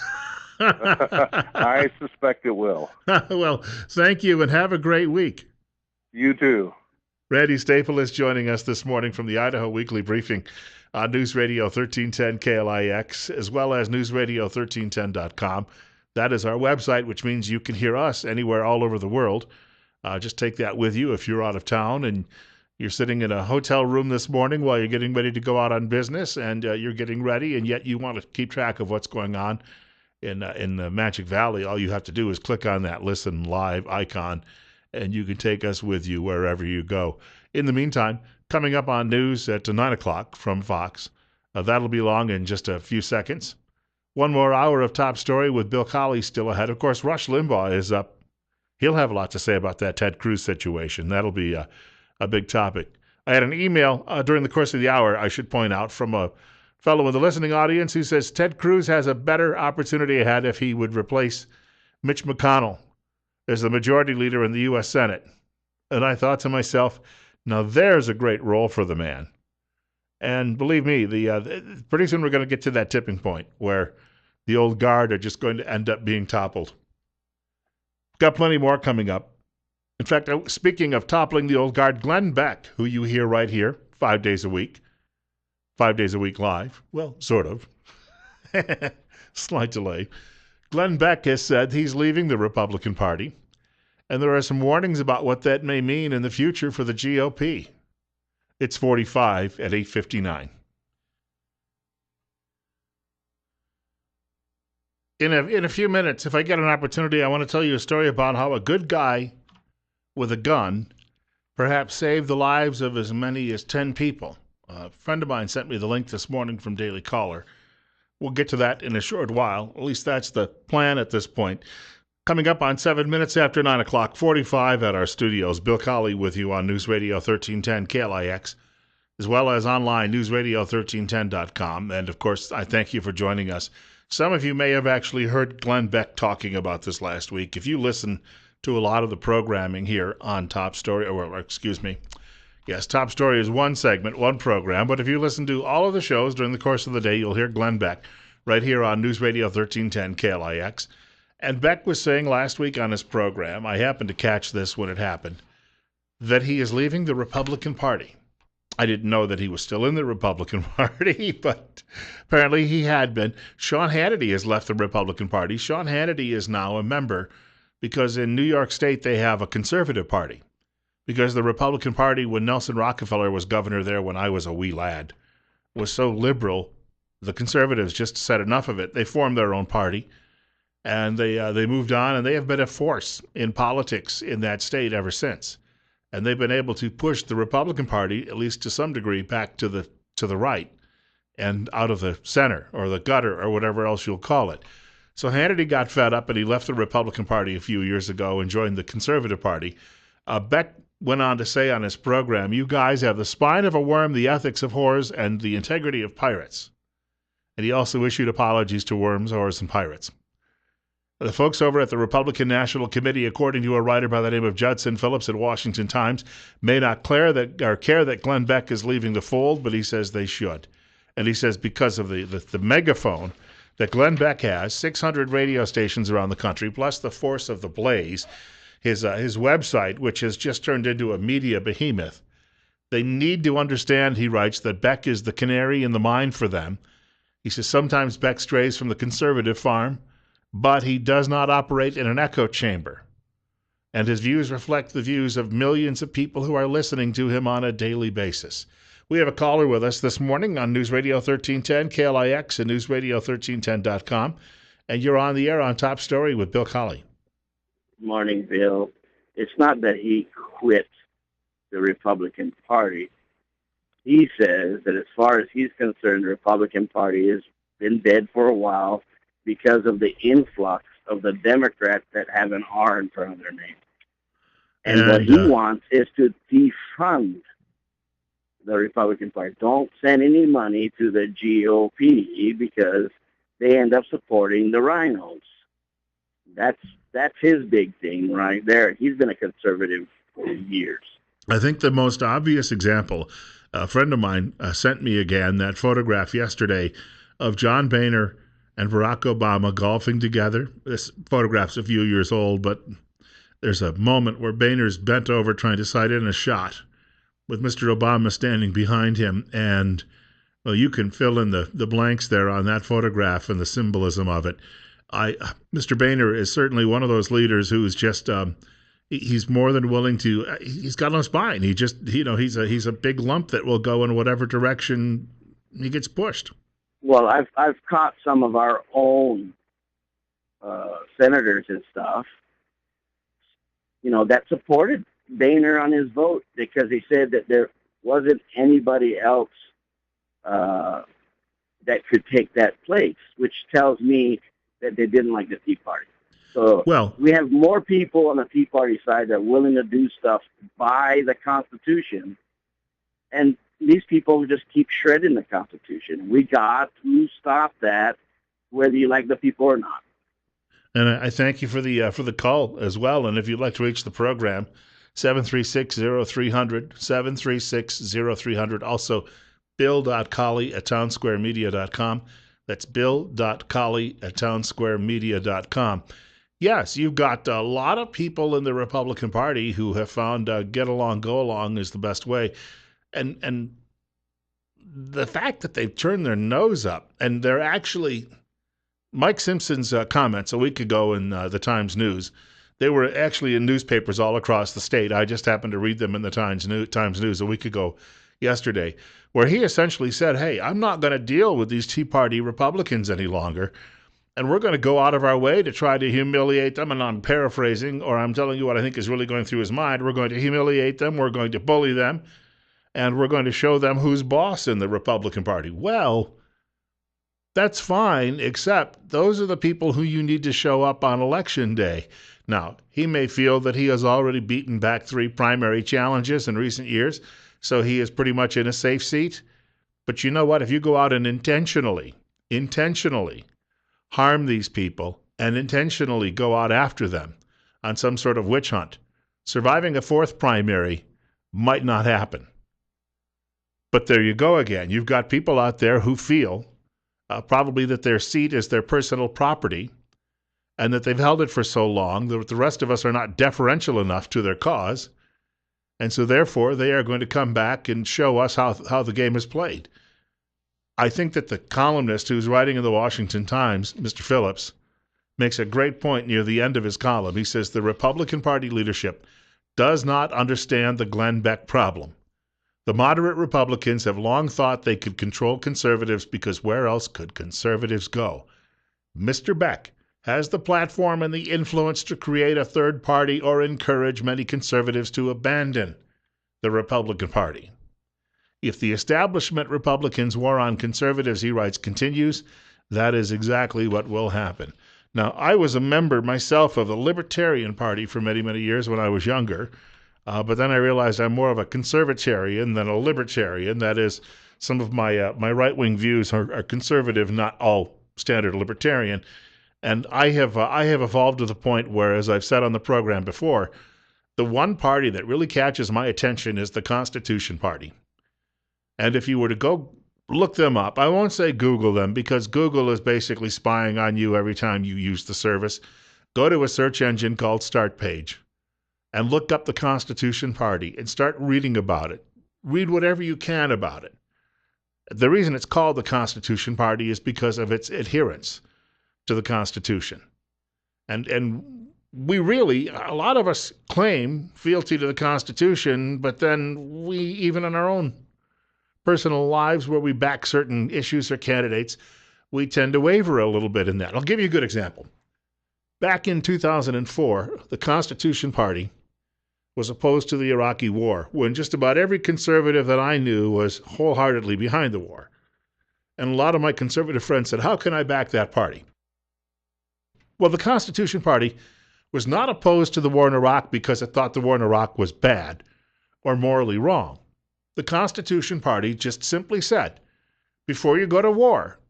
I suspect it will. Well, thank you, and have a great week. You too. Randy Staple is joining us this morning from the Idaho Weekly Briefing on News Radio 1310 KLIX, as well as newsradio1310.com. That is our website, which means you can hear us anywhere all over the world. Just take that with you if you're out of town and you're sitting in a hotel room this morning while you're getting ready to go out on business, and you're getting ready, and yet you want to keep track of what's going on in the Magic Valley. All you have to do is click on that Listen Live icon, and you can take us with you wherever you go. In the meantime, coming up on news at 9 o'clock from Fox, that'll be long in just a few seconds. One more hour of Top Story with Bill Colley still ahead. Of course, Rush Limbaugh is up. He'll have a lot to say about that Ted Cruz situation. That'll be a big topic. I had an email during the course of the hour, I should point out, from a fellow in the listening audience who says Ted Cruz has a better opportunity ahead if he would replace Mitch McConnell as the majority leader in the U.S. Senate. And I thought to myself, now there's a great role for the man. And believe me, pretty soon we're going to get to that tipping point where the old guard are just going to end up being toppled. Got plenty more coming up. In fact, speaking of toppling the old guard, Glenn Beck, who you hear right here 5 days a week live. Well, sort of. Slight delay. Glenn Beck has said he's leaving the Republican Party, and there are some warnings about what that may mean in the future for the GOP. It's 45 at 8:59. In a few minutes, if I get an opportunity, I want to tell you a story about how a good guy with a gun perhaps saved the lives of as many as 10 people. A friend of mine sent me the link this morning from Daily Caller. We'll get to that in a short while. At least that's the plan at this point. Coming up on 7 minutes after 9 o'clock, 45 at our studios. Bill Colley with you on News Radio 1310 KLIX, as well as online, newsradio1310.com. And, of course, I thank you for joining us. Some of you may have actually heard Glenn Beck talking about this last week. If you listen to a lot of the programming here on Top Story, yes, Top Story is one segment, one program, but if you listen to all of the shows during the course of the day, you'll hear Glenn Beck right here on News Radio 1310 KLIX. And Beck was saying last week on his program, I happened to catch this when it happened, that he is leaving the Republican Party. I didn't know that he was still in the Republican Party, but apparently he had been. Sean Hannity has left the Republican Party. Sean Hannity is now a member because in New York State they have a conservative party. Because the Republican Party, when Nelson Rockefeller was governor there when I was a wee lad, was so liberal, the conservatives just said enough of it. They formed their own party, and they moved on, and they have been a force in politics in that state ever since. And they've been able to push the Republican Party, at least to some degree, back to the right and out of the center or the gutter or whatever else you'll call it. So Hannity got fed up and he left the Republican Party a few years ago and joined the Conservative Party. Beck went on to say on his program, you guys have the spine of a worm, the ethics of whores, and the integrity of pirates. And he also issued apologies to worms, whores, and pirates. The folks over at the Republican National Committee, according to a writer by the name of Judson Phillips at Washington Times, may not care that Glenn Beck is leaving the fold, but he says they should. And he says because of the megaphone that Glenn Beck has, 600 radio stations around the country, plus the force of the Blaze, his website, which has just turned into a media behemoth, they need to understand, he writes, that Beck is the canary in the mine for them. He says sometimes Beck strays from the conservative farm, but he does not operate in an echo chamber. And his views reflect the views of millions of people who are listening to him on a daily basis. We have a caller with us this morning on News Radio 1310, KLIX, and newsradio1310.com. And you're on the air on Top Story with Bill Colley. Morning, Bill. It's not that he quit the Republican Party. He says that as far as he's concerned, the Republican Party has been dead for a while because of the influx of the Democrats that have an R in front of their name. And what he wants is to defund the Republican Party. Don't send any money to the GOP because they end up supporting the rhinos. That's his big thing right there. He's been a conservative for years. I think the most obvious example, a friend of mine sent me again that photograph yesterday of John Boehner and Barack Obama golfing together. This photograph's a few years old, but there's a moment where Boehner's bent over trying to sight in a shot with Mr. Obama standing behind him. And well, you can fill in the blanks there on that photograph and the symbolism of it. Mr. Boehner is certainly one of those leaders who's just he's more than willing to. He's got no spine. He just he's a big lump that will go in whatever direction he gets pushed. Well, I've caught some of our own senators and stuff, that supported Boehner on his vote because he said that there wasn't anybody else that could take that place, which tells me that they didn't like the Tea Party. So we have more people on the Tea Party side that are willing to do stuff by the Constitution, and these people just keep shredding the Constitution. We got to stop that, whether you like the people or not. And I thank you for the call as well. And if you'd like to reach the program, 736-0300, 736-0300. Also, bill.colley@townsquaremedia.com. That's bill.colley@townsquaremedia.com. Yes, you've got a lot of people in the Republican Party who have found get along, go along is the best way. And the fact that they've turned their nose up and they're actually, Mike Simpson's comments a week ago in the Times News, they were actually in newspapers all across the state. I just happened to read them in the Times News a week ago yesterday, where he essentially said, hey, I'm not going to deal with these Tea Party Republicans any longer, and we're going to go out of our way to try to humiliate them. And I'm paraphrasing, or I'm telling you what I think is really going through his mind. We're going to humiliate them, we're going to bully them, and we're going to show them who's boss in the Republican Party. Well, that's fine, except those are the people who you need to show up on Election Day. Now, he may feel that he has already beaten back 3 primary challenges in recent years, so he is pretty much in a safe seat. But you know what? If you go out and intentionally harm these people and intentionally go out after them on some sort of witch hunt, surviving a 4th primary might not happen. But there you go again. You've got people out there who feel probably that their seat is their personal property and that they've held it for so long that the rest of us are not deferential enough to their cause. And so therefore, they are going to come back and show us how the game is played. I think that the columnist who's writing in the Washington Times, Mr. Phillips, makes a great point near the end of his column. He says the Republican Party leadership does not understand the Glenn Beck problem. The moderate Republicans have long thought they could control conservatives because where else could conservatives go? Mr. Beck has the platform and the influence to create a third party or encourage many conservatives to abandon the Republican Party. If the establishment Republicans' war on conservatives, he writes, continues, that is exactly what will happen. Now, I was a member myself of the Libertarian Party for many, many years when I was younger, but then I realized I'm more of a conservatarian than a libertarian. That is, some of my right-wing views are conservative, not all standard libertarian. And I have evolved to the point where, as I've said on the program before, the one party that really catches my attention is the Constitution Party. And if you were to go look them up, I won't say Google them because Google is basically spying on you every time you use the service. Go to a search engine called Start Page and look up the Constitution Party and start reading about it. Read whatever you can about it. The reason it's called the Constitution Party is because of its adherence to the Constitution. And we really, a lot of us claim fealty to the Constitution, but then we, even in our own personal lives where we back certain issues or candidates, we tend to waver a little bit in that. I'll give you a good example. Back in 2004, the Constitution Party was opposed to the Iraqi war, when just about every conservative that I knew was wholeheartedly behind the war. And a lot of my conservative friends said, how can I back that party? Well, the Constitution Party was not opposed to the war in Iraq because it thought the war in Iraq was bad or morally wrong. The Constitution Party just simply said, before you go to war,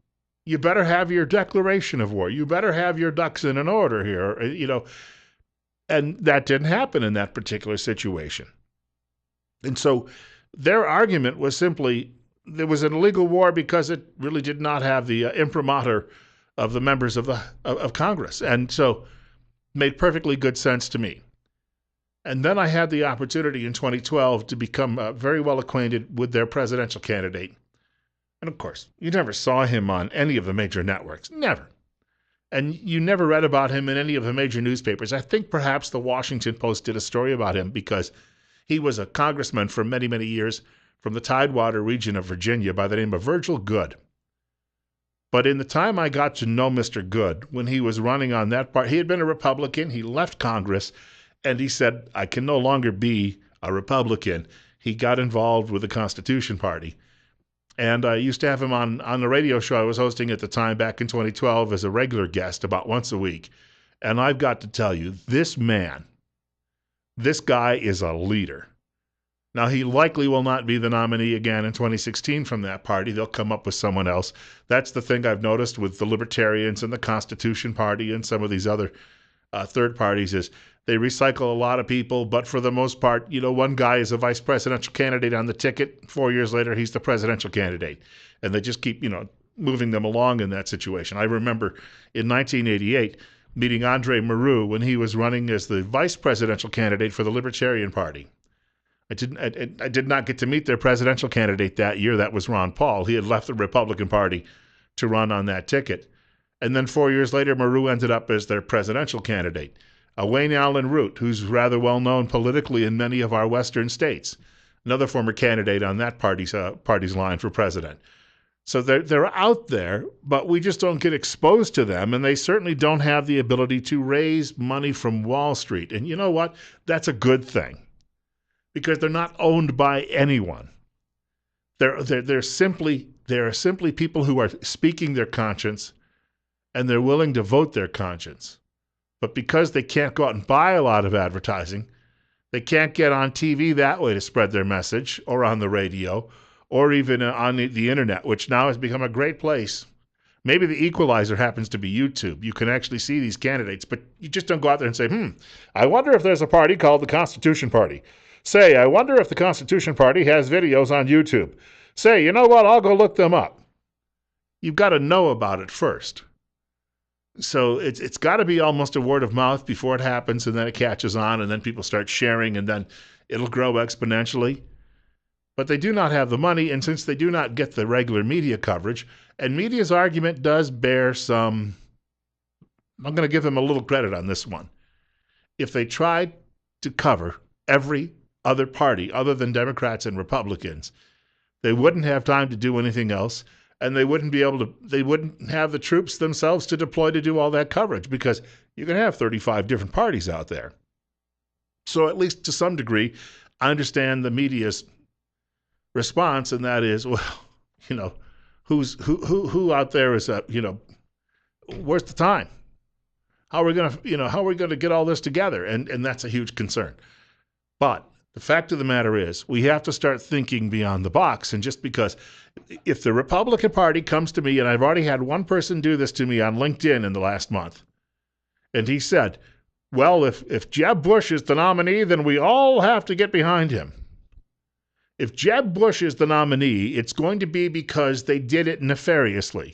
you better have your declaration of war. You better have your ducks in an order here, and that didn't happen in that particular situation. And so their argument was simply there was an illegal war because it really did not have the imprimatur of the members of Congress. And so made perfectly good sense to me. And then I had the opportunity in 2012 to become very well acquainted with their presidential candidate. And of course, you never saw him on any of the major networks. Never. And you never read about him in any of the major newspapers. I think perhaps the Washington Post did a story about him because he was a congressman for many, many years from the Tidewater region of Virginia by the name of Virgil Goode. But in the time I got to know Mr. Goode, when he was running on that part, he had been a Republican. He left Congress, and he said, I can no longer be a Republican. He got involved with the Constitution Party. And I used to have him on the radio show I was hosting at the time back in 2012 as a regular guest about once a week. And I've got to tell you, this guy is a leader. Now, he likely will not be the nominee again in 2016 from that party. They'll come up with someone else. That's the thing I've noticed with the Libertarians and the Constitution Party and some of these other third parties is they recycle a lot of people, but for the most part, one guy is a vice presidential candidate on the ticket. 4 years later, he's the presidential candidate. And they just keep, moving them along in that situation. I remember in 1988 meeting Andre Maru when he was running as the vice presidential candidate for the Libertarian Party. I did not get to meet their presidential candidate that year. That was Ron Paul. He had left the Republican Party to run on that ticket. And then 4 years later, Maru ended up as their presidential candidate. Wayne Allen Root, who's rather well known politically in many of our western states, another former candidate on that party's line for president. So they're out there, but we just don't get exposed to them, and they certainly don't have the ability to raise money from Wall Street. And you know what? That's a good thing, because they're not owned by anyone. They're simply people who are speaking their conscience, and they're willing to vote their conscience. But because they can't go out and buy a lot of advertising, they can't get on TV that way to spread their message, or on the radio, or even on the internet, which now has become a great place. Maybe the equalizer happens to be YouTube. You can actually see these candidates, but you just don't go out there and say, I wonder if there's a party called the Constitution Party. Say, I wonder if the Constitution Party has videos on YouTube. Say, you know what, I'll go look them up. You've got to know about it first. So it's got to be almost a word of mouth before it happens, and then it catches on, and then people start sharing, and then it'll grow exponentially. But they do not have the money, and since they do not get the regular media coverage, and media's argument does bear some, I'm going to give them a little credit on this one. If they tried to cover every other party other than Democrats and Republicans, they wouldn't have time to do anything else, and they wouldn't have the troops themselves to deploy to do all that coverage, because you can have 35 different parties out there. So at least to some degree, I understand the media's response, and that is, well, who out there is where's the time? How are we going to get all this together? And that's a huge concern. But the fact of the matter is, we have to start thinking beyond the box. And just because if the Republican Party comes to me, and I've already had one person do this to me on LinkedIn in the last month, and he said, well, if Jeb Bush is the nominee, then we all have to get behind him. If Jeb Bush is the nominee, it's going to be because they did it nefariously.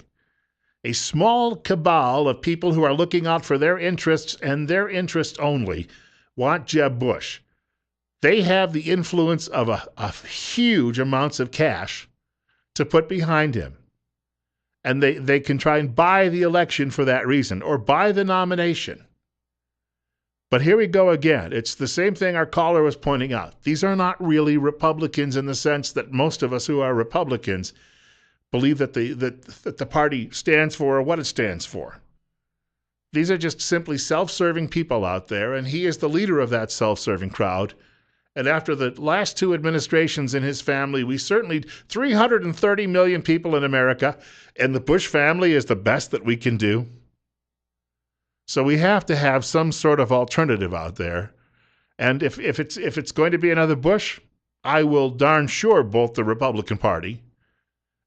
A small cabal of people who are looking out for their interests and their interests only want Jeb Bush. They have the influence of a huge amounts of cash to put behind him. And they can try and buy the election for that reason, or buy the nomination. But here we go again. It's the same thing our caller was pointing out. These are not really Republicans in the sense that most of us who are Republicans believe that the party stands for or what it stands for. These are just simply self-serving people out there, and he is the leader of that self-serving crowd. And after the last two administrations in his family, we certainly 330 million people in America, and the Bush family is the best that we can do. So we have to have some sort of alternative out there. And if it's going to be another Bush, I will darn sure vote the Republican Party.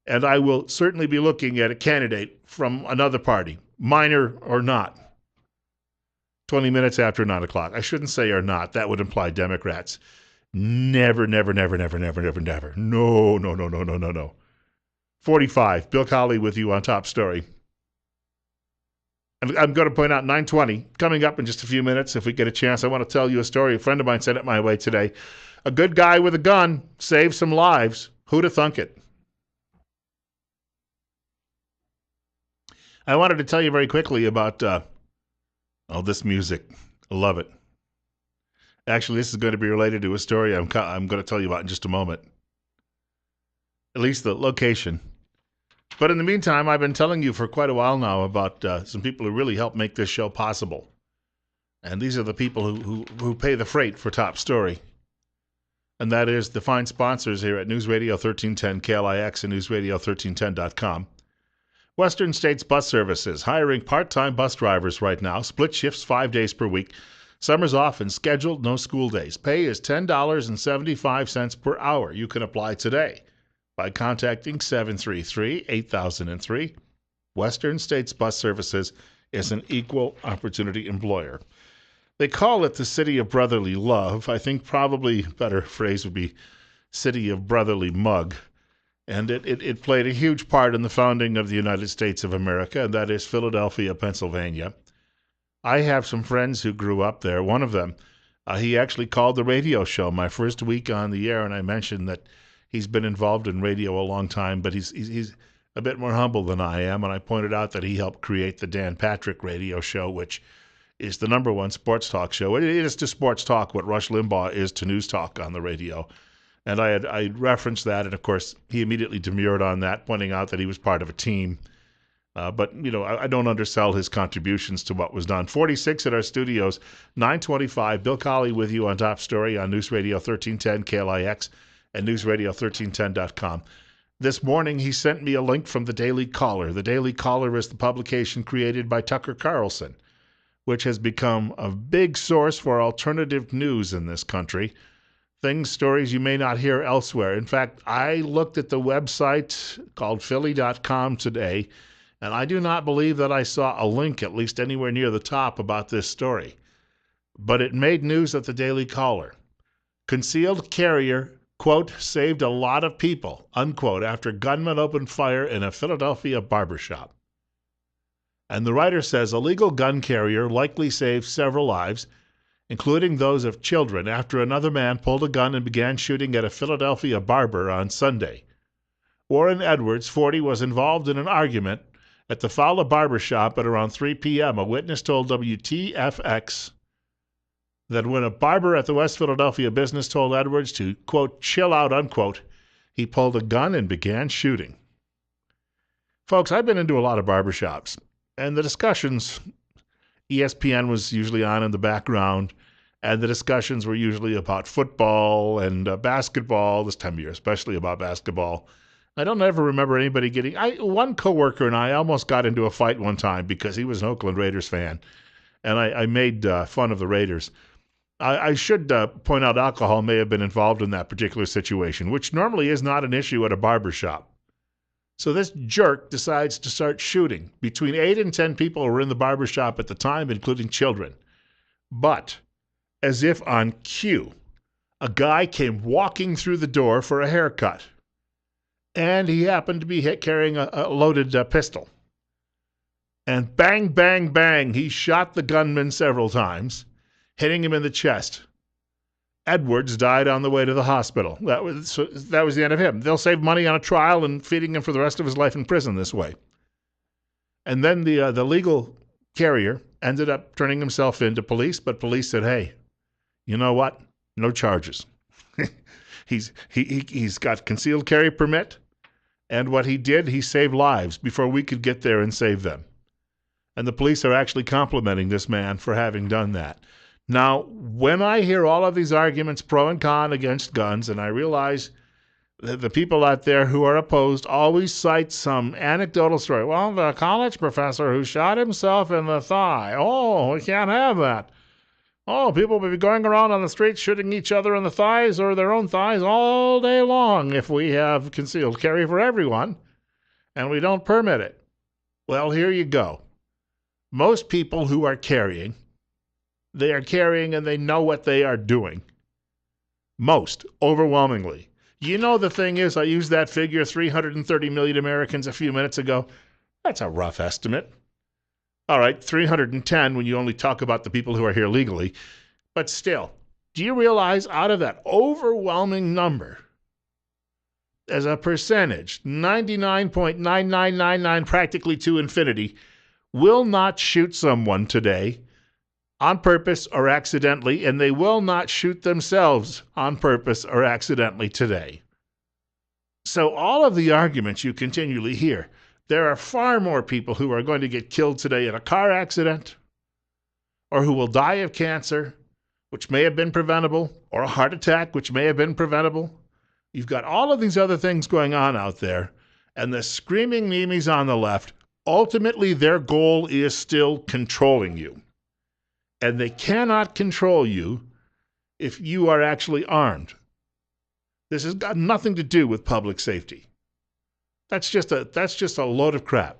And I will certainly be looking at a candidate from another party, minor or not. 20 minutes after 9 o'clock. I shouldn't say or not. That would imply Democrats. Never, never, never, never, never, never, never. No, no, no, no, no, no, no. 45, Bill Colley with you on Top Story. I'm going to point out 9:20, coming up in just a few minutes. If we get a chance, I want to tell you a story. A friend of mine sent it my way today. A good guy with a gun saved some lives. Who'd have thunk it? I wanted to tell you very quickly about this music. I love it. Actually, this is going to be related to a story I'm going to tell you about in just a moment. At least the location. But in the meantime, I've been telling you for quite a while now about some people who really help make this show possible. And these are the people who pay the freight for Top Story. And that is the fine sponsors here at News Radio 1310 KLIX and newsradio1310.com. Western States Bus Services, hiring part-time bus drivers right now, split shifts 5 days per week. Summer's off and scheduled, no school days. Pay is $10.75 per hour. You can apply today by contacting 733-8003. Western States Bus Services is an equal opportunity employer. They call it the City of Brotherly Love. I think probably a better phrase would be City of Brotherly Mug. And it played a huge part in the founding of the United States of America, and that is Philadelphia, Pennsylvania. I have some friends who grew up there. One of them, he actually called the radio show my first week on the air, and I mentioned that he's been involved in radio a long time, but he's a bit more humble than I am, and I pointed out that he helped create the Dan Patrick radio show, which is the number one sports talk show. It is to sports talk what Rush Limbaugh is to news talk on the radio. And I referenced that, and of course, he immediately demurred on that, pointing out that he was part of a team. But, I don't undersell his contributions to what was done. 46 at our studios, 9:25. Bill Colley with you on Top Story on News Radio 1310 KLIX and newsradio1310.com. This morning, he sent me a link from the Daily Caller. The Daily Caller is the publication created by Tucker Carlson, which has become a big source for alternative news in this country. Stories you may not hear elsewhere. In fact, I looked at the website called Philly.com today, and I do not believe that I saw a link, at least anywhere near the top, about this story. But it made news at the Daily Caller. Concealed carrier, quote, saved a lot of people, unquote, after gunman opened fire in a Philadelphia barbershop. And the writer says a legal gun carrier likely saved several lives, including those of children, after another man pulled a gun and began shooting at a Philadelphia barber on Sunday. Warren Edwards, 40, was involved in an argument at the Fowler barber shop at around 3 p.m. A witness told WTFX that when a barber at the West Philadelphia business told Edwards to, quote, chill out, unquote, he pulled a gun and began shooting. Folks, I've been into a lot of barbershops, and the discussions, ESPN was usually on in the background, and the discussions were usually about football and basketball, this time of year, especially about basketball. I don't ever remember anybody getting... one coworker and I almost got into a fight one time because he was an Oakland Raiders fan, and I made fun of the Raiders. I should point out alcohol may have been involved in that particular situation, which normally is not an issue at a barbershop. So this jerk decides to start shooting. Between 8 and 10 people were in the barbershop at the time, including children. But, as if on cue, a guy came walking through the door for a haircut. And he happened to be carrying a loaded pistol. And bang, bang, bang, he shot the gunman several times, hitting him in the chest. Edwards died on the way to the hospital. That was the end of him. They'll save money on a trial and feeding him for the rest of his life in prison this way. And then the legal carrier ended up turning himself in to police, but police said, hey, you know what? No charges. He's got concealed carry permit, and what he did, he saved lives before we could get there and save them. And the police are actually complimenting this man for having done that. Now, when I hear all of these arguments pro and con against guns, and I realize that the people out there who are opposed always cite some anecdotal story. Well, the college professor who shot himself in the thigh. Oh, we can't have that. Oh, people will be going around on the streets shooting each other in the thighs or their own thighs all day long if we have concealed carry for everyone and we don't permit it. Well, here you go. Most people who are carrying, they are carrying and they know what they are doing. Most, overwhelmingly. You know, the thing is, I used that figure, 330 million Americans, a few minutes ago. That's a rough estimate. All right, 310 when you only talk about the people who are here legally. But still, do you realize out of that overwhelming number, as a percentage, 99.9999, practically to infinity, will not shoot someone today on purpose or accidentally, and they will not shoot themselves on purpose or accidentally today. So all of the arguments you continually hear, there are far more people who are going to get killed today in a car accident, or who will die of cancer, which may have been preventable, or a heart attack, which may have been preventable. You've got all of these other things going on out there, and the screaming memes on the left, ultimately their goal is still controlling you. And they cannot control you if you are actually armed. This has got nothing to do with public safety. That's just a load of crap.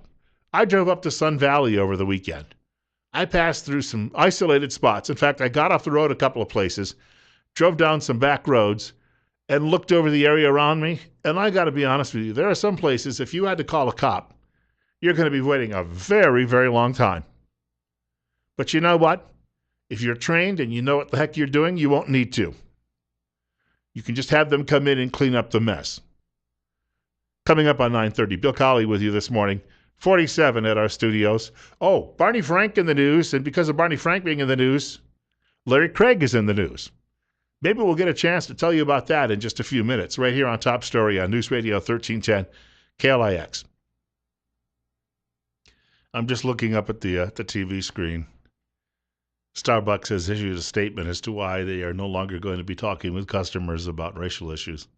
I drove up to Sun Valley over the weekend. I passed through some isolated spots. In fact, I got off the road a couple of places, drove down some back roads, and looked over the area around me. And I got to be honest with you, there are some places, if you had to call a cop, you're going to be waiting a very, very long time. But you know what? If you're trained and you know what the heck you're doing, you won't need to. You can just have them come in and clean up the mess. Coming up on 9:30, Bill Colley with you this morning. 47 at our studios. Oh, Barney Frank in the news, and because of Barney Frank being in the news, Larry Craig is in the news. Maybe we'll get a chance to tell you about that in just a few minutes, right here on Top Story on News Radio 1310 KLIX. I'm just looking up at the TV screen. Starbucks has issued a statement as to why they are no longer going to be talking with customers about racial issues.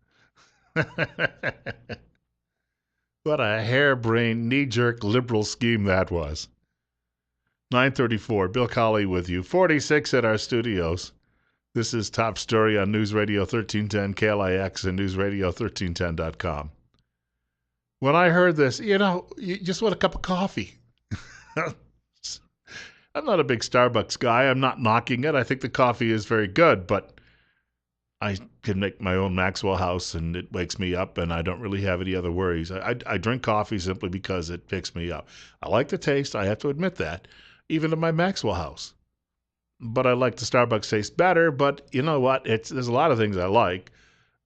What a harebrained, knee-jerk liberal scheme that was. 9:34, Bill Colley with you. 46 at our studios. This is Top Story on News Radio 1310 KLIX and newsradio1310.com. When I heard this, you just want a cup of coffee. I'm not a big Starbucks guy. I'm not knocking it. I think the coffee is very good, but I can make my own Maxwell House, and it wakes me up, and I don't really have any other worries. I drink coffee simply because it picks me up. I like the taste. I have to admit that, even in my Maxwell House. But I like the Starbucks taste better, but you know what? There's a lot of things I like.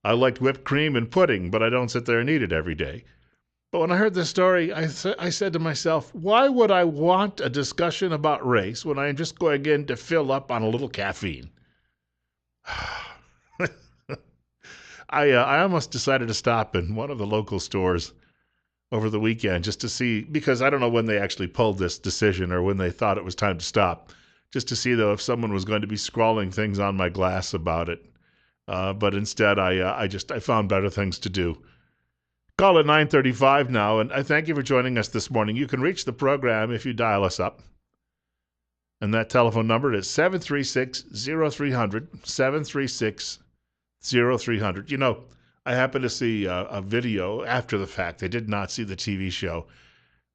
I liked whipped cream and pudding, but I don't sit there and eat it every day. But when I heard this story, I said to myself, why would I want a discussion about race when I'm just going in to fill up on a little caffeine? I almost decided to stop in one of the local stores over the weekend just to see, because I don't know when they actually pulled this decision or when they thought it was time to stop, just to see, though, if someone was going to be scrawling things on my glass about it. But instead, I found better things to do. Call at 9:35 now, and I thank you for joining us this morning. You can reach the program if you dial us up. And that telephone number is 736-0300, 736-0300. You know, I happened to see a video after the fact. I did not see the TV show.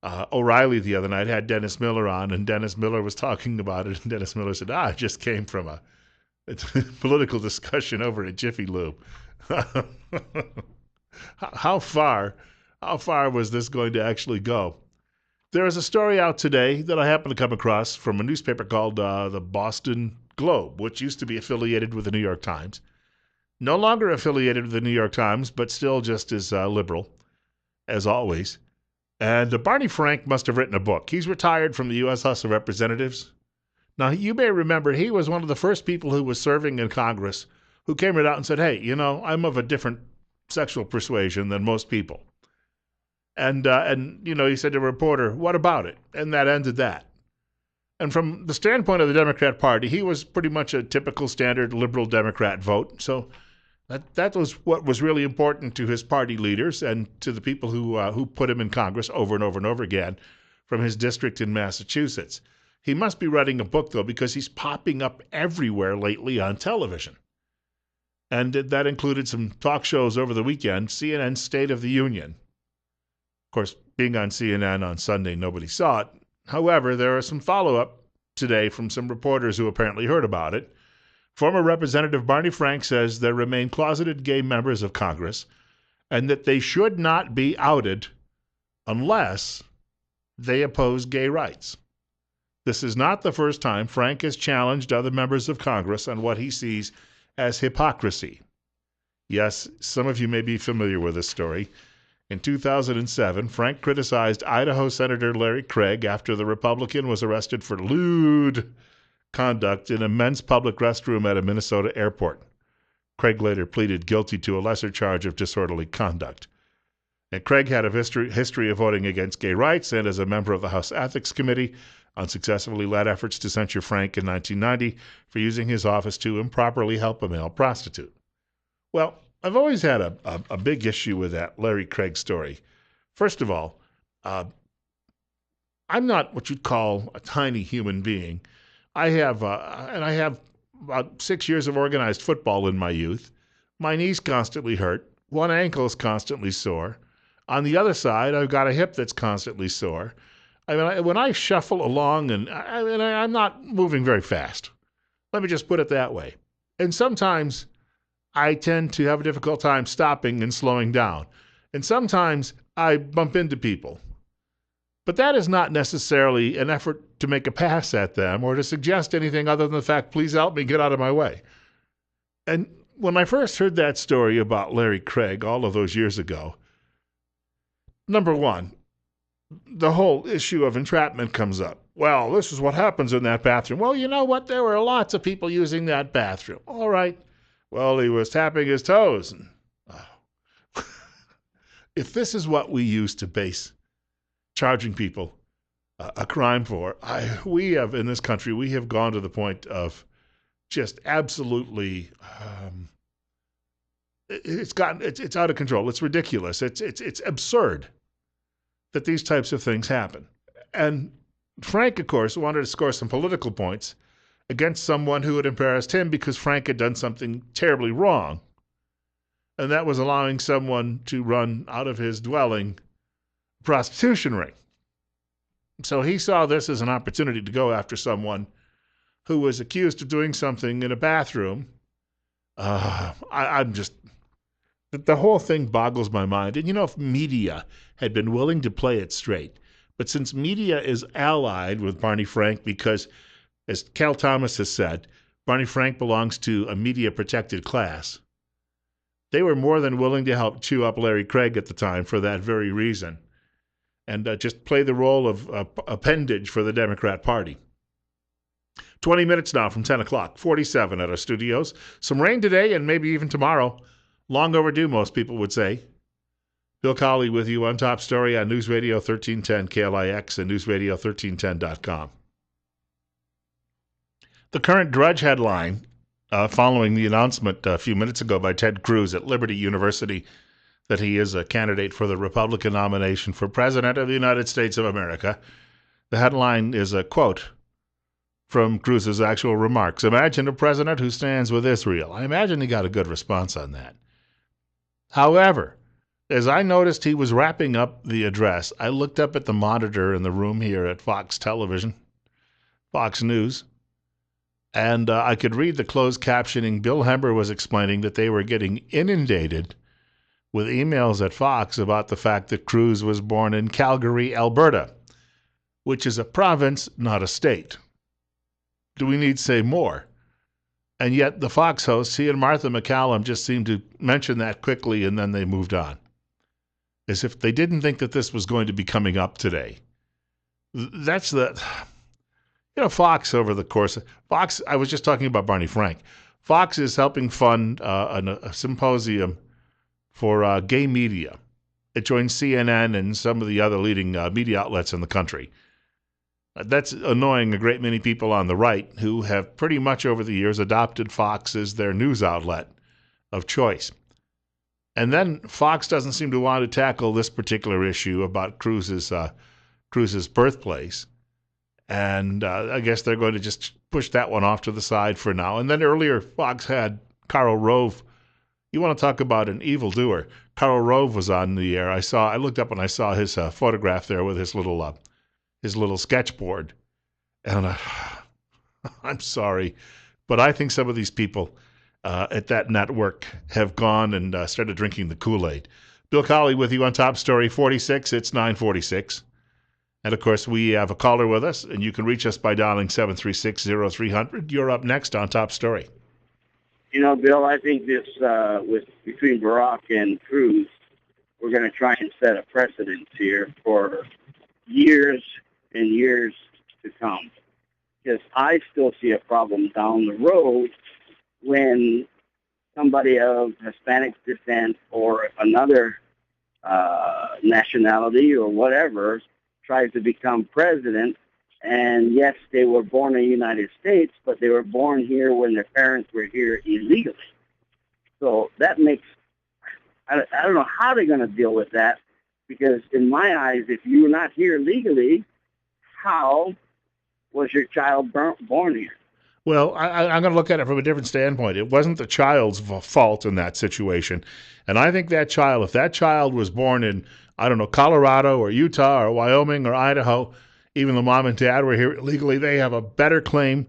O'Reilly the other night had Dennis Miller on, and Dennis Miller was talking about it, and Dennis Miller said, I just came from a political discussion over at Jiffy Lube. How far was this going to actually go? There is a story out today that I happened to come across from a newspaper called the Boston Globe, which used to be affiliated with the New York Times. No longer affiliated with the New York Times, but still just as liberal, as always. And Barney Frank must have written a book. He's retired from the U.S. House of Representatives. Now, you may remember he was one of the first people who was serving in Congress who came right out and said, hey, I'm of a different sexual persuasion than most people. And he said to a reporter, what about it? And that ended that. And from the standpoint of the Democrat Party, he was pretty much a typical standard liberal Democrat vote. So that was what was really important to his party leaders and to the people who put him in Congress over and over and over again from his district in Massachusetts. He must be writing a book, though, because he's popping up everywhere lately on television. And that included some talk shows over the weekend, CNN's State of the Union. Of course, being on CNN on Sunday, nobody saw it. However, there are some follow-up today from some reporters who apparently heard about it. Former Representative Barney Frank says there remain closeted gay members of Congress and that they should not be outed unless they oppose gay rights. This is not the first time Frank has challenged other members of Congress on what he sees as hypocrisy. Yes, some of you may be familiar with this story. In 2007, Frank criticized Idaho Senator Larry Craig after the Republican was arrested for lewd conduct in a men's public restroom at a Minnesota airport. Craig later pleaded guilty to a lesser charge of disorderly conduct. And Craig had a history of voting against gay rights, and as a member of the House Ethics Committee, unsuccessfully led efforts to censure Frank in 1990 for using his office to improperly help a male prostitute. Well, I've always had a big issue with that Larry Craig story. First of all, I'm not what you'd call a tiny human being. I have about 6 years of organized football in my youth. My knee's constantly hurt. One ankle is constantly sore. On the other side, I've got a hip that's constantly sore. I mean, when I shuffle along, and I'm not moving very fast. Let me just put it that way. And sometimes I tend to have a difficult time stopping and slowing down. And sometimes I bump into people. But that is not necessarily an effort to make a pass at them or to suggest anything other than the fact, please help me get out of my way. And when I first heard that story about Larry Craig all of those years ago, number one, the whole issue of entrapment comes up. Well, this is what happens in that bathroom. Well, you know what? There were lots of people using that bathroom. All right. Well, he was tapping his toes. If this is what we use to base charging people a crime for, we have, in this country, we have gone to the point of just absolutely, it's out of control. It's ridiculous. It's absurd that these types of things happen. And Frank, of course, wanted to score some political points against someone who had embarrassed him because Frank had done something terribly wrong. And that was allowing someone to run out of his dwelling a prostitution ring. So he saw this as an opportunity to go after someone who was accused of doing something in a bathroom. I'm just, the whole thing boggles my mind. And you know, if media had been willing to play it straight, but since media is allied with Barney Frank because, as Cal Thomas has said, Barney Frank belongs to a media-protected class, they were more than willing to help chew up Larry Craig at the time for that very reason, and just play the role of appendage for the Democrat Party. 20 minutes now from 10 o'clock, 47 at our studios. Some rain today and maybe even tomorrow. Long overdue, most people would say. Bill Colley with you on Top Story on News Radio 1310 KLIX and newsradio1310.com. The current Drudge headline, following the announcement a few minutes ago by Ted Cruz at Liberty University that he is a candidate for the Republican nomination for President of the United States of America. The headline is a quote from Cruz's actual remarks. Imagine a president who stands with Israel. I imagine he got a good response on that. However, as I noticed he was wrapping up the address, I looked up at the monitor in the room here at Fox Television, Fox News, and I could read the closed captioning. Bill Hember was explaining that they were getting inundated with emails at Fox about the fact that Cruz was born in Calgary, Alberta, which is a province, not a state. Do we need to say more? And yet the Fox hosts, he and Martha McCallum, just seemed to mention that quickly and then they moved on. As if they didn't think that this was going to be coming up today. That's the, Fox over the course, Fox, I was just talking about Barney Frank. Fox is helping fund a symposium for gay media. It joins CNN and some of the other leading media outlets in the country. That's annoying a great many people on the right who have pretty much over the years adopted Fox as their news outlet of choice. And then Fox doesn't seem to want to tackle this particular issue about Cruz's birthplace. And I guess they're going to just push that one off to the side for now. And then earlier, Fox had Karl Rove. You want to talk about an evildoer. Karl Rove was on the air. I looked up and I saw his photograph there with his little sketchboard. And I'm sorry, But I think some of these people at that network have gone and started drinking the Kool-Aid. Bill Colley with you on Top Story 46. It's 9:46. And, of course, we have a caller with us, and you can reach us by dialing 736-0300. You're up next on Top Story. You know, Bill, I think this, between Barack and Cruz, we're going to try and set a precedent here for years and years to come. Because I still see a problem down the road when somebody of Hispanic descent or another nationality or whatever tries to become president. And yes, they were born in the United States, but they were born here when their parents were here illegally. So that makes, I don't know how they're going to deal with that, because in my eyes, if you're not here legally, how was your child born here? Well, I'm going to look at it from a different standpoint. It wasn't the child's fault in that situation. And I think that child, if that child was born in, I don't know, Colorado or Utah or Wyoming or Idaho, even though mom and dad were here illegally, they have a better claim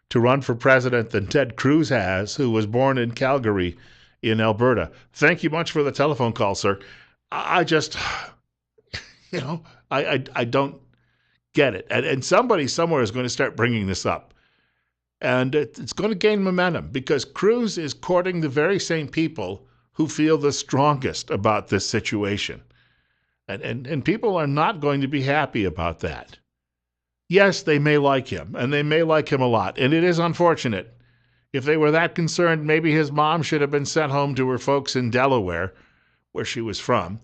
to run for president than Ted Cruz has, who was born in Calgary in Alberta. Thank you much for the telephone call, sir. I just, I don't get it. And somebody somewhere is going to start bringing this up. And it's going to gain momentum because Cruz is courting the very same people who feel the strongest about this situation. And people are not going to be happy about that. Yes, they may like him, and they may like him a lot. And it is unfortunate. If they were that concerned, maybe his mom should have been sent home to her folks in Delaware, where she was from,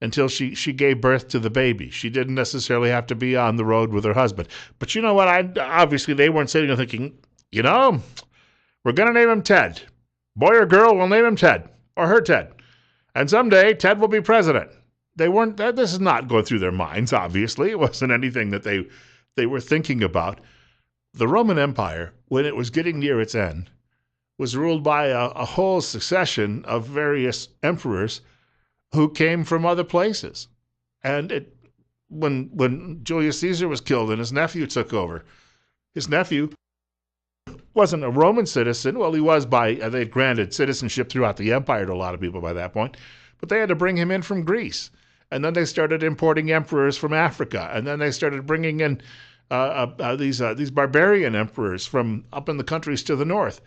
until she gave birth to the baby. She didn't necessarily have to be on the road with her husband. But you know what? Obviously, they weren't sitting there thinking, we're going to name him Ted. Boy or girl, we'll name him Ted, or her Ted. And someday, Ted will be president. This is not going through their minds, obviously. It wasn't anything that they were thinking about. The Roman Empire, when it was getting near its end, was ruled by a whole succession of various emperors who came from other places. And when Julius Caesar was killed and his nephew took over, his nephew wasn't a Roman citizen. Well, he was they'd granted citizenship throughout the empire to a lot of people by that point, but they had to bring him in from Greece. And then they started importing emperors from Africa. And then they started bringing in these barbarian emperors from up in the countries to the north.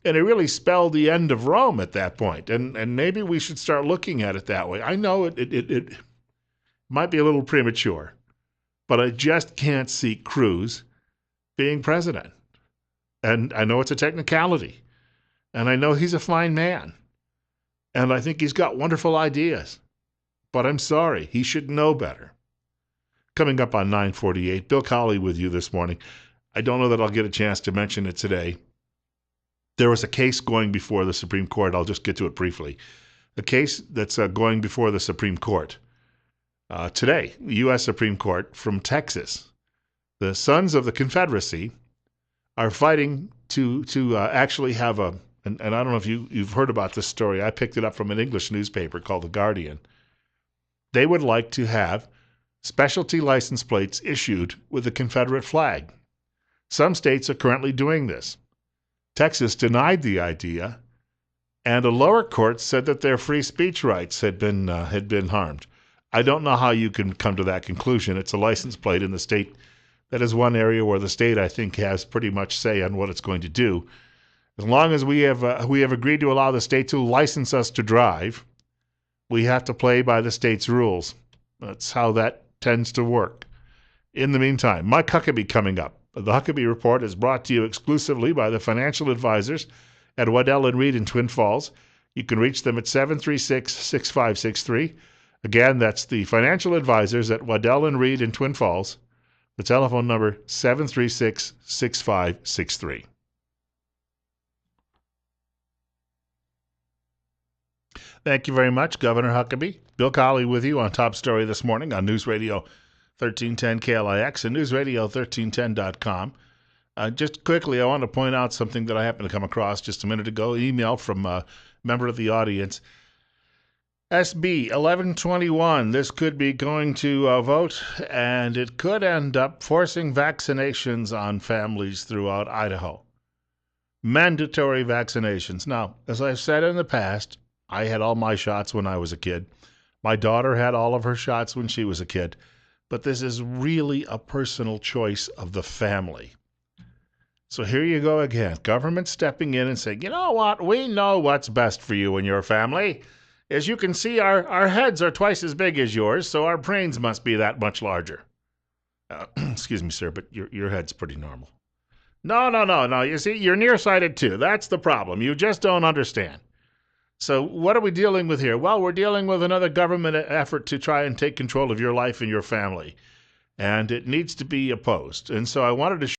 And it really spelled the end of Rome at that point. And maybe we should start looking at it that way. I know it might be a little premature, but I just can't see Cruz being president. And I know it's a technicality. And I know he's a fine man. And I think he's got wonderful ideas. But I'm sorry, he should know better. Coming up on 9:48, Bill Colley with you this morning. I don't know that I'll get a chance to mention it today. There was a case going before the Supreme Court. I'll just get to it briefly. A case that's going before the Supreme Court today, the U.S. Supreme Court from Texas. The Sons of the Confederacy are fighting to actually have and I don't know if you've heard about this story. I picked it up from an English newspaper called The Guardian. They would like to have specialty license plates issued with the Confederate flag. Some states are currently doing this. Texas denied the idea, and a lower court said that their free speech rights had been harmed. I don't know how you can come to that conclusion. It's a license plate in the state. That is one area where the state, I think, has pretty much say on what it's going to do. As long as we have agreed to allow the state to license us to drive, we have to play by the state's rules. That's how that tends to work. In the meantime, Mike Huckabee coming up. The Huckabee Report is brought to you exclusively by the financial advisors at Waddell & Reed in Twin Falls. You can reach them at 736-6563. Again, that's the financial advisors at Waddell & Reed in Twin Falls. The telephone number, 736-6563. Thank you very much, Governor Huckabee. Bill Colley with you on Top Story this morning on News Radio 1310 KLIX and newsradio1310.com. Just quickly, I want to point out something that I happened to come across just a minute ago, email from a member of the audience. SB 1121, this could be going to a vote, and it could end up forcing vaccinations on families throughout Idaho. mandatory vaccinations. Now, as I've said in the past, I had all my shots when I was a kid. My daughter had all of her shots when she was a kid. But this is really a personal choice of the family. So here you go again. Government stepping in and saying, you know what? We know what's best for you and your family. As you can see, our heads are twice as big as yours, so our brains must be that much larger. Excuse me, sir, but your head's pretty normal. No. You see, you're nearsighted too. That's the problem. You just don't understand. So what are we dealing with here? Well, we're dealing with another government effort to try and take control of your life and your family. And it needs to be opposed. And so I wanted to